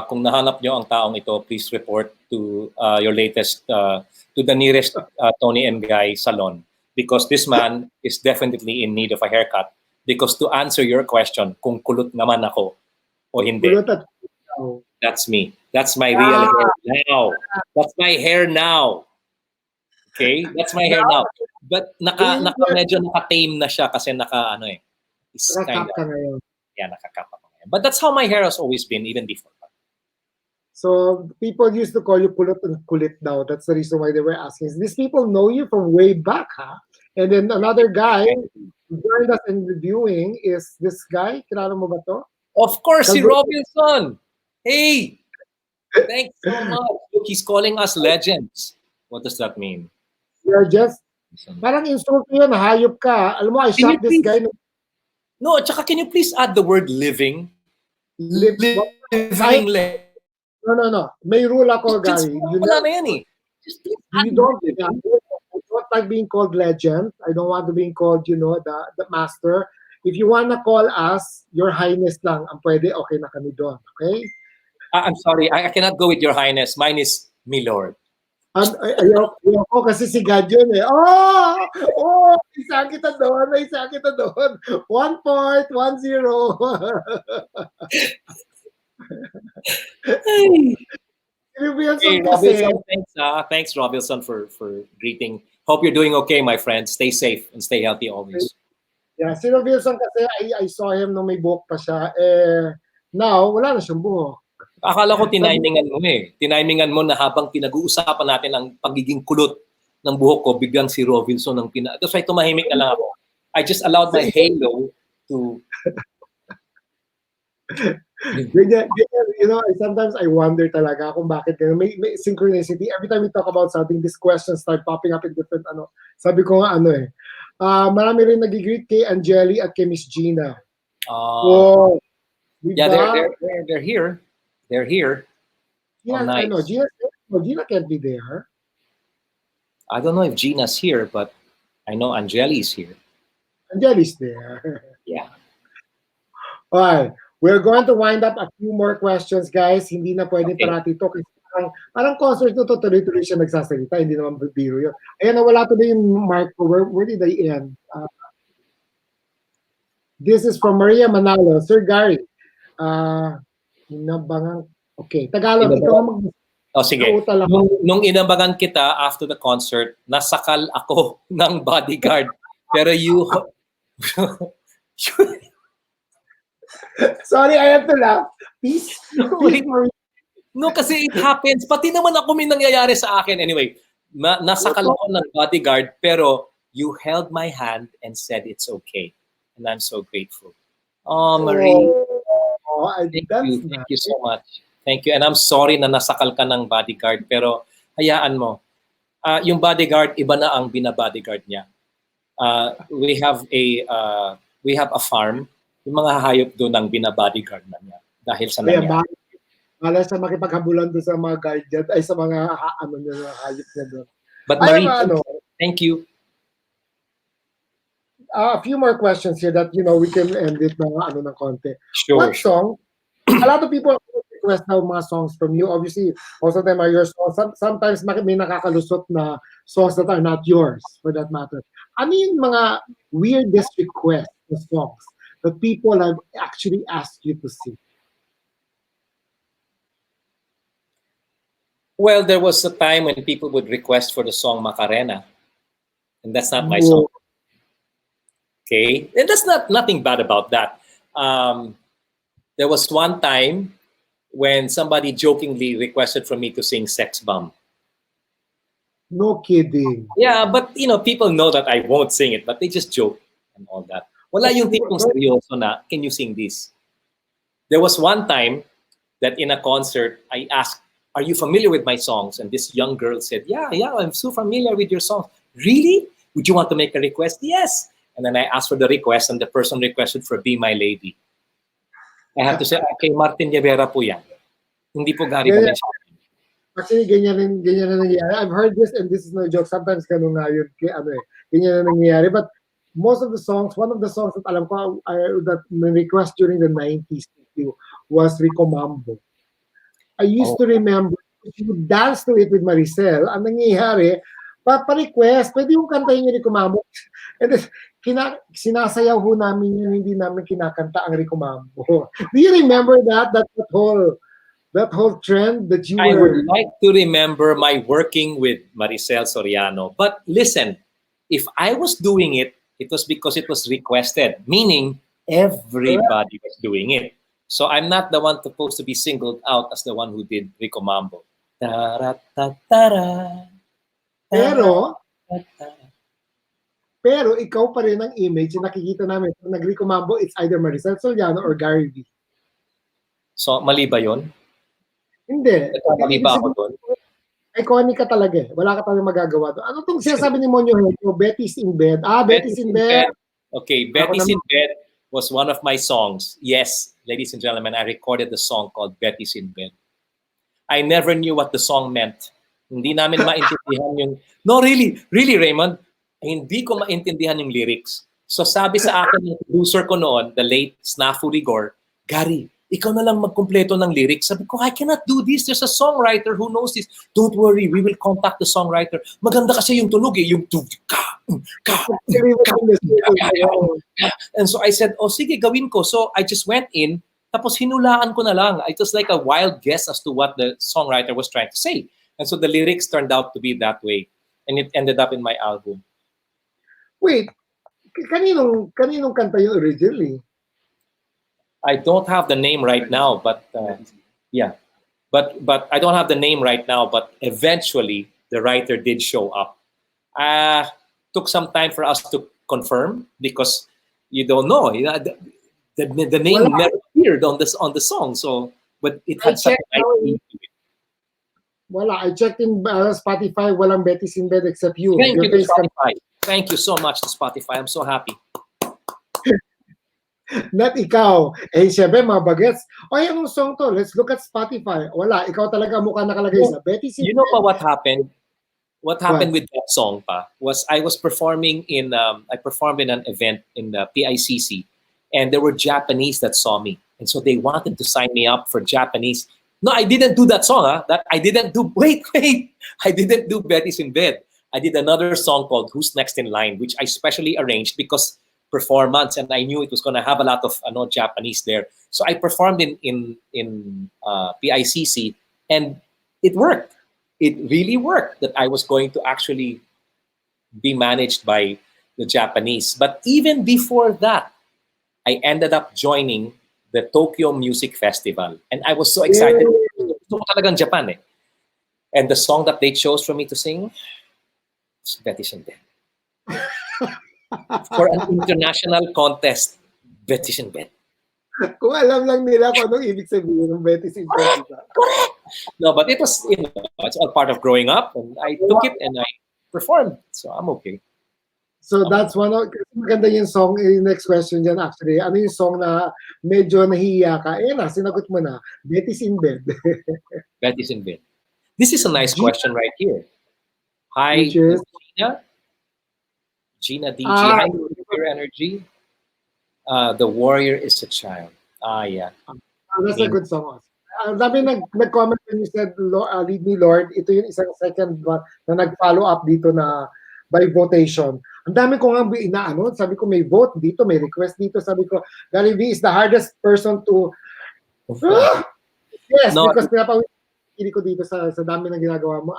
kung nahanap nyo ang taong ito, please report to your latest, to the nearest Tony and Guy salon. Because this man is definitely in need of a haircut. Because to answer your question, kung kulot naman ako o hindi, that's me. That's my real hair now. That's my hair now. Okay? That's my hair now. But medyo naka-tame na siya kasi is kind of, nakakap ako ngayon. But that's how my hair has always been, even before. So people used to call you kulot and kulit now. That's the reason why they were asking. These people know you from way back, huh? And then another guy who joined us in reviewing is this guy. Kilala mo ba to? Of course, si Robinson. Hey! Thanks so much. Look, he's calling us legends. What does that mean? You're just, parang insult yun, hayop ka. Alam mo, I shot this guy. No, tsaka can you please add the word living? Living. No. May rule ako, Gary. Wala na yan eh. You don't like being called legend. I don't want to be called, the master. If you wanna call us, Your Highness lang ang pwede, okay na kami doon. Okay? I'm sorry, I cannot go with Your Highness. Mine is Milord. Ayoko kasi si God yun eh. Oh, isa kita doon, may isa kita doon. 1 point, 1-0. Hey, Robinson, thanks. Thanks, Robinson, for greeting. Hope you're doing okay, my friend. Stay safe and stay healthy always. Yeah, si Wilson kasi I saw him nung may buhok pa siya. Now, wala na siyang buhok. Akala ko tinimingan mo eh. Tinimingan mo na habang pinag-uusapan natin ang pagiging kulot ng buhok ko, biglang si Robinson ang That's why tumahimik na lang ako. I just allowed my halo to... You know, sometimes I wonder talaga kung bakit may synchronicity. Every time we talk about something, these questions start popping up in different Sabi ko nga marami rin nag-greet kay Angeli at kay Miss Gina. Yeah, they're here. They're here. Yeah, nice. Gina can't be there. I don't know if Gina's here, but I know Angeli's here. Angeli's there. Yeah. All right. We're going to wind up a few more questions, guys. Hindi na pwede parati ito. Kasi parang concert to tuloy-tuloy siya nagsasalita. Hindi naman biro yun. Ayan, nawala tuloy yung mark ko. Where did I end? This is from Maria Manalo. Sir Gary, inabangan. Okay, Tagalog. Ikaw mag- sige. Nung inabangan kita after the concert, nasakal ako ng bodyguard. Pero you... Sorry, I have to laugh. Please. No, kasi it happens. Pati naman ako may nangyayari sa akin. Anyway, nasakal ako ng bodyguard, pero you held my hand and said it's okay. And I'm so grateful. Oh, Marie. Thank you so much. Thank you. And I'm sorry na nasakal ka ng bodyguard, pero hayaan mo. Yung bodyguard, iba na ang binabodyguard niya. We have a farm. Yung mga hayop doon ang binabodyguard na niya dahil sa nangyari. Wala sa makipaghabulan doon sa mga guard dyan, ay sa mga hayop niya doon. But Marie, thank you. A few more questions here that, we can end it ng konti. Sure. What song? A lot of people request now mga songs from you. Obviously, most of them are your songs. Sometimes may nakakalusot na songs that are not yours, for that matter. Ano yung mga weirdest requests na songs that people have actually asked you to sing? Well, there was a time when people would request for the song Macarena, and that's not my song. Okay, and that's nothing bad about that. There was one time when somebody jokingly requested for me to sing Sex Bomb. No kidding. Yeah, but people know that I won't sing it, but they just joke and all that. Wala yung tipong seryoso na, can you sing this? There was one time that in a concert, I asked, are you familiar with my songs? And this young girl said, yeah, I'm so familiar with your songs. Really? Would you want to make a request? Yes. And then I asked for the request, and the person requested for Be My Lady. I have to say, okay, Martin Rivera po yan. Hindi po Gary Valenciano. Actually, ganyan na nangyayari. I've heard this, and this is no joke. Sometimes ganun nga yun. Ganyan na nangyayari. But most of the songs, one of the songs that alam ko that request during the 90s was Rico Mambo. I used to remember, she would dance to it with Maricel. Ang nangyayari, pa-request, pwede yung kantahin yung Rico Mambo. And then, sinasayaw ho namin yun, hindi namin kinakanta ang Rico Mambo. Do you remember that whole trend that you were... I would like to remember my working with Maricel Soriano. But listen, if I was doing it, it was because it was requested, meaning everybody was doing it. So I'm not the one supposed to be singled out as the one who did Rico Mambo. Pero ikaw pa rin ang image na nakikita namin. Pag nag-Rico Mambo, it's either Maricel Soriano or Gary V. So mali ba yun? Hindi. Mali ba ako doon? Iconic ka talaga eh. Wala ka talagang magagawa doon. Ano itong sinasabi ni Monyo Henyo? Betty's in Bed. Betty's in Bed. Okay, Betty's in Bed was one of my songs. Yes, ladies and gentlemen, I recorded the song called Betty's in Bed. I never knew what the song meant. Hindi namin maintindihan yung... No, really, Raymond, hindi ko maintindihan yung lyrics. So sabi sa akin ng producer ko noon, the late Snafu Rigor, Gary, ikaw na lang magkumpleto ng lyrics. Sabi ko, I cannot do this. There's a songwriter who knows this. Don't worry, we will contact the songwriter. Maganda kasi yung tunog eh, yung And so I said, oh sige, gawin ko. So I just went in, tapos hinulaan ko na lang. I just like a wild guess as to what the songwriter was trying to say. And so the lyrics turned out to be that way. And it ended up in my album. Wait, kaninong kanta yung originally? I don't have the name right now, but yeah. But I don't have the name right now, but eventually the writer did show up. Took some time for us to confirm because you don't know. You know the name never appeared on the song. So, but it had such a nice name to it. Wala, I checked in Spotify, walang Betty's in Bed except you. Thank you to Spotify. Thank you so much to Spotify. I'm so happy. Not ikaw. Eh, syempre, mga bagets. O, yung song to, let's look at Spotify. Wala, ikaw talaga mukha nakalagay sa Betty's in You know Bed. pa what happened? What happened with that song pa was I was performing in, I performed in an event in the PICC, and there were Japanese that saw me. And so they wanted to sign me up for Japanese. No, I didn't do that song. I didn't do, wait. I didn't do Betty's in Bed. I did another song called Who's Next in Line, which I specially arranged because performance, and I knew it was going to have a lot of Japanese there. So I performed in PICC, and it worked. It really worked that I was going to actually be managed by the Japanese. But even before that, I ended up joining the Tokyo Music Festival, and I was so excited. Gusto ko talagang Japan eh. And the song that they chose for me to sing, is Betty's in Bed. For an international contest, Betty's in Bed. Kung alam lang nila kung anong ibig sabihin ng Betty's in Bed. No, but it was, it's all part of growing up, and I took it and I performed, so I'm okay. So that's one of, maganda yung song, yung next question dyan actually. Ano yung song na medyo nahiya ka? Eh na, sinagot mo na. Betty's in Bed. Betty's in Bed. This is a nice question right here. Hi, Gina DG. Hi, your energy. The warrior is a child. Yeah. That's a good song. Dami nag-comment when you said, lead me Lord. Ito yung isang second na nag-follow up dito na by votation. Ang dami ko nga inaano. Sabi ko may vote dito, may request dito. Sabi ko, Gary V is the hardest person to... Yes, no, because pinapawili ko dito sa dami na ginagawa mo.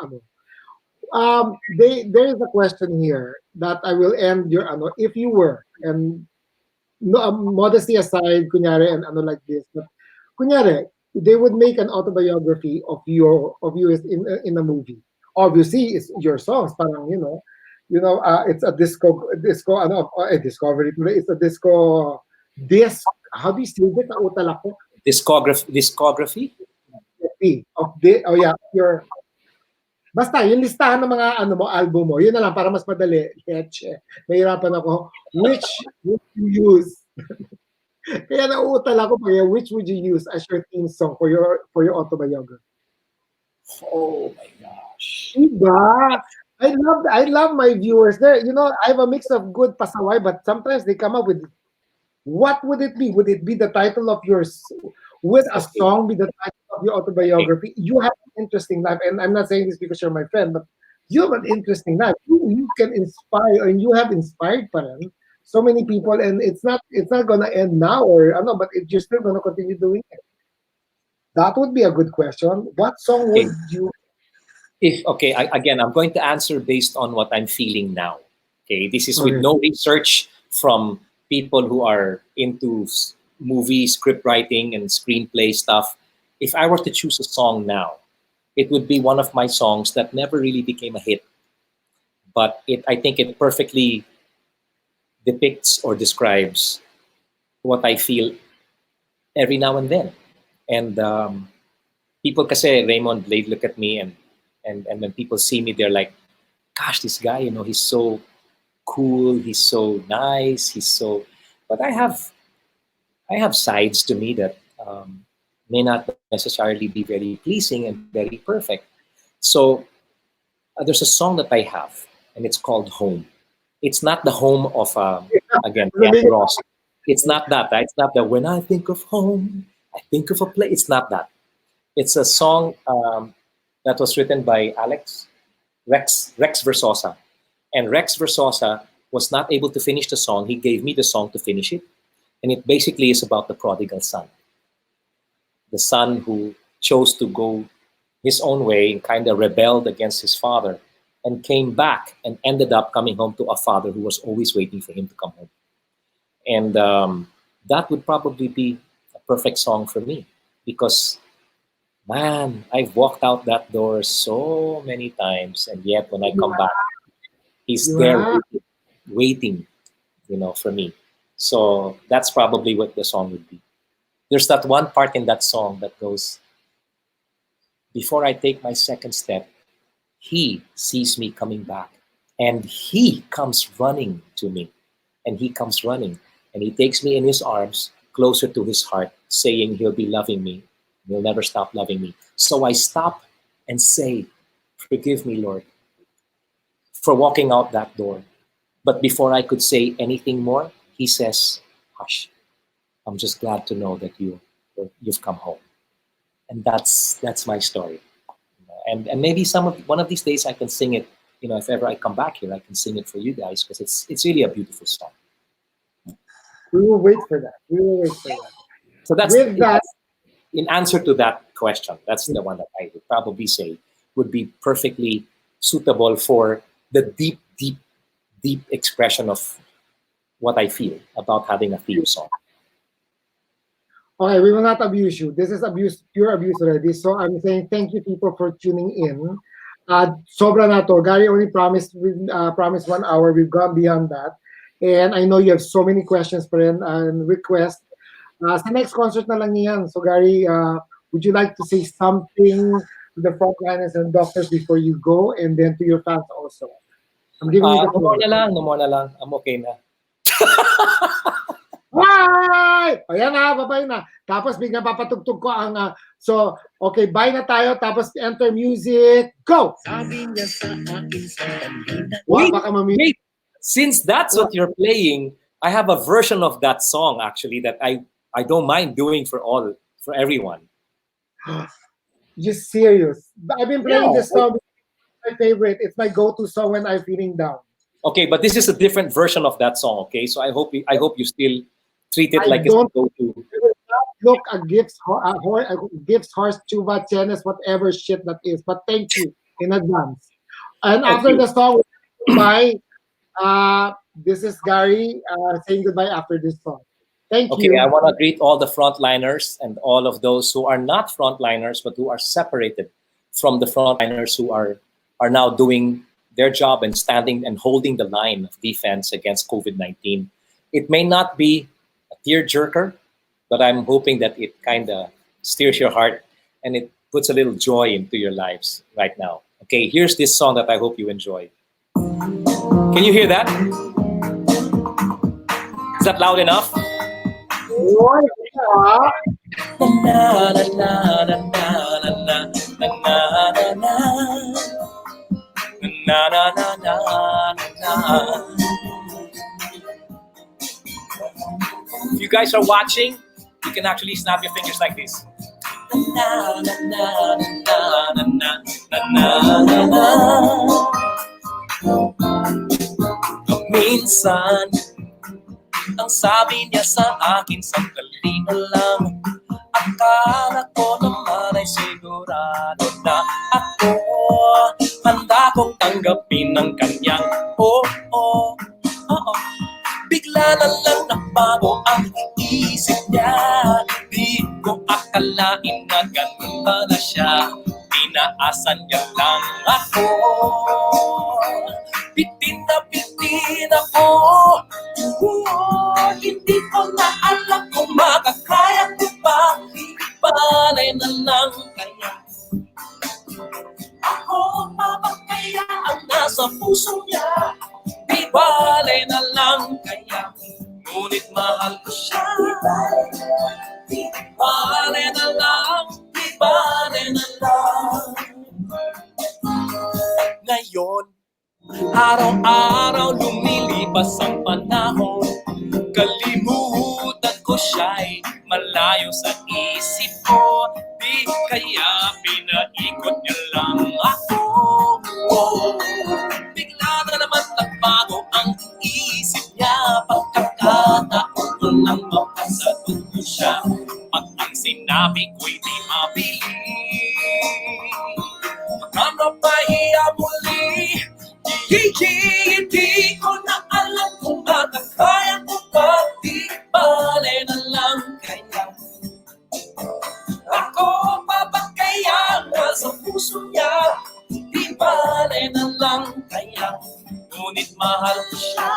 There is a question here that I will end your if you were, and no, modesty aside, kunyari, and like this, but kunyari, they would make an autobiography of you in a movie. Obviously, it's your songs, parang it's a discovery. It's a disc. How do you say it? Discography. Your. Basta, yung listahan ng mga album mo, yun na lang, para mas madali. Nahirapan ako, which would you use? Kaya nauutal ako, which would you use as your theme song for your autobiography? Oh my gosh. Diba? I love my viewers there. I have a mix of good pasaway, but sometimes they come up with, what would it be? Would it be the title of yours? Would a song be the title of your autobiography? You have an interesting life, and I'm not saying this because you're my friend, but you have an interesting life. You can inspire, and you have inspired pa rin so many people, and it's not gonna end now, but you're still gonna continue doing it. That would be a good question. What song would you? Again, I'm going to answer based on what I'm feeling now. Okay, this is with no research from people who are into movie script writing and screenplay stuff. If I were to choose a song now, it would be one of my songs that never really became a hit, but I think it perfectly depicts or describes what I feel every now and then. And people kasi, Raymond, they look at me and when people see me, they're like, gosh, this guy, he's so cool, he's so nice, but I have sides to me that may not necessarily be very pleasing and very perfect. So there's a song that I have, and it's called Home. It's not the home of again Jan Ross. It's not that. It's not that when I think of home, I think of a place. It's not that. It's a song that was written by Rex Versosa, and Rex Versosa was not able to finish the song. He gave me the song to finish it, and it basically is about the prodigal son, the son who chose to go his own way and kind of rebelled against his father, and came back and ended up coming home to a father who was always waiting for him to come home. And that would probably be a perfect song for me because, man, I've walked out that door so many times, and yet when I come back, he's there waiting, for me. So that's probably what the song would be. There's that one part in that song that goes, before I take my second step, he sees me coming back, and he comes running to me, and he comes running, and he takes me in his arms closer to his heart, saying he'll be loving me. He'll never stop loving me. So I stop and say, forgive me, Lord, for walking out that door. But before I could say anything more, he says, hush, I'm just glad to know that you've come home. And that's my story. And maybe one of these days I can sing it, if ever I come back here, I can sing it for you guys because it's really a beautiful song. We will wait for that. So that's in answer to that question. That's the one that I would probably say would be perfectly suitable for the deep, deep, deep expression of what I feel about having a theme song. Okay, we will not abuse you. This is pure abuse already. So I'm saying thank you, people, for tuning in. Sobra na to. Gary only promised 1 hour. We've gone beyond that. And I know you have so many questions and requests. Sa next concert na lang yan. So Gary, would you like to say something to the frontliners and doctors before you go, and then to your fans also? I'm giving you the floor. No more na lang. I'm okay na. Bye! Ayan na, babay na. Tapos biglang papatugtog ko ang... so, okay, bye na tayo. Tapos enter music. Go! Wait. Since that's what you're playing, I have a version of that song, actually, that I don't mind doing for everyone. You're serious? I've been playing this song. It's my favorite. It's my go-to song when I'm feeling down. Okay, but this is a different version of that song, okay? So I hope you still treat it like it's a go-to. Look at gifts, horse, chuva, chenes, whatever shit that is. But thank you in advance. And after the song, goodbye. This is Gary saying goodbye after this song. Thank you. Okay, I want to greet all the frontliners and all of those who are not frontliners but who are separated from the frontliners who are now doing their job and standing and holding the line of defense against COVID-19. It may not be a tearjerker, but I'm hoping that it kind of steers your heart and it puts a little joy into your lives right now. Okay, here's this song that I hope you enjoy. Can you hear that? Is that loud enough? If you guys are watching, you can actually snap your fingers like this. Minsan, ang sabi niya sa akin, sandali na lang. Akala ko naman ay sigurado na ako handa kong tanggapin ng kanyang oo. Bigla na lang nabago ang isip niya. Di ko akalain na ganun pala siya. Pinaasan niya lang ako. Bitin ako. Hindi ko na alam kung makakaya ko pa. Ibalay na lang kaya. Ako mapapakaya ang nasa puso niya. Ibalay na lang kaya. Ngunit mahal ko siya. Ibalay na lang. Ibalay na lang. Ngayon, araw-araw lumili lumipas ang panahon, kalimutan ko siya'y malayo sa isip ko. Di kaya pinaikot niya lang ako. Bigla na naman nagbago ang isip niya, pagkakataon ko lang mapasagot ko siya. Pag ang sinabi ko'y di mabili, mapahiya muli. Hindi ko na alam kung makakaya ko pa, di bale na lang kaya. Ako pa ba kaya nasa puso niya, di bale na lang kaya. Ngunit mahal ko siya,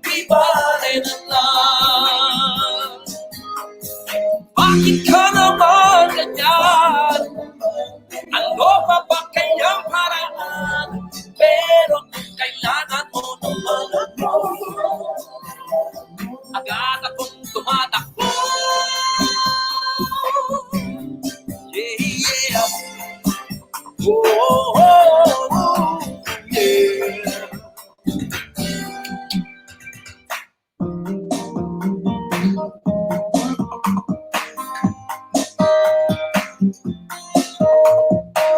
di bale na lang. Bakit ka naman ganyan? Ano pa ba kayang paraan? Pero kung kailangan mo naman ako, agad akong tumatakbo. Yeah. Oh, yeah.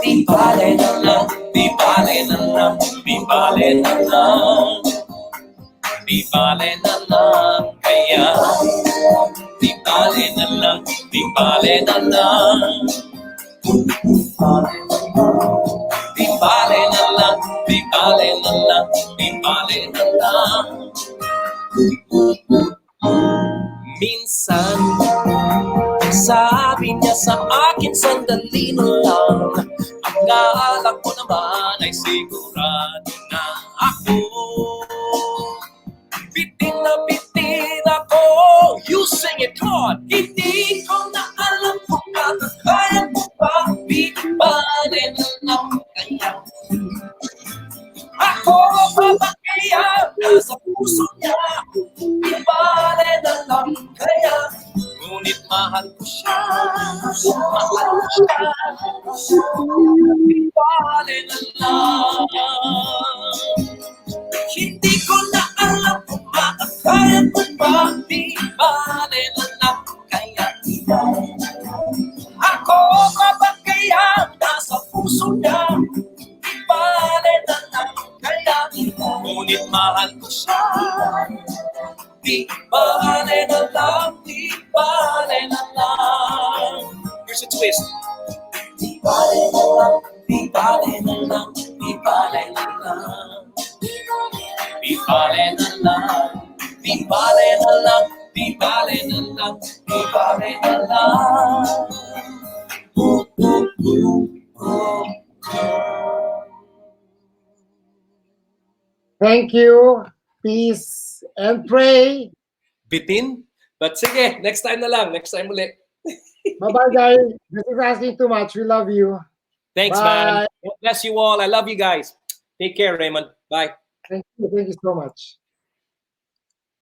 Di bale na lang, di bale na lang, di bale na lang, di bale na lang, kaya. Di bale na lang, di bale na lang, di bale na lang, di bale na lang, di bale na lang. Minsan, sabi niya sa akin, sandali na lang. Ang akala ko naman ay sigurado na ako. Bitin na bitin ako. You sing it, Lord. Hindi ko na alam kung makakaya ko pa. Di bale na lang kaya. Ako pa ba kaya nasa puso niya? Di bale na lang kaya. Ngunit mahal ko siya, mahal ko siya. Di bale na lang. Hindi ko na alam kung makakaya ko pa. Di bale na lang kaya. Ako pa ba kaya nasa puso niya? Di bale na lang kaya. Ngunit mahal ko siya. Di bale na lang, di bale na lang. Here's a twist. Di bale na lang, di bale na lang, di bale na lang. Di bale na lang, di bale na lang, di bale na lang, di bale na lang. Thank you. Peace and pray. Bitin? But sige, next time na lang. Next time ulit. Bye-bye, guys. This is asking too much. We love you. Thanks, Bye. man. God bless you all. I love you guys. Take care, Raymond. Bye. Thank you so much.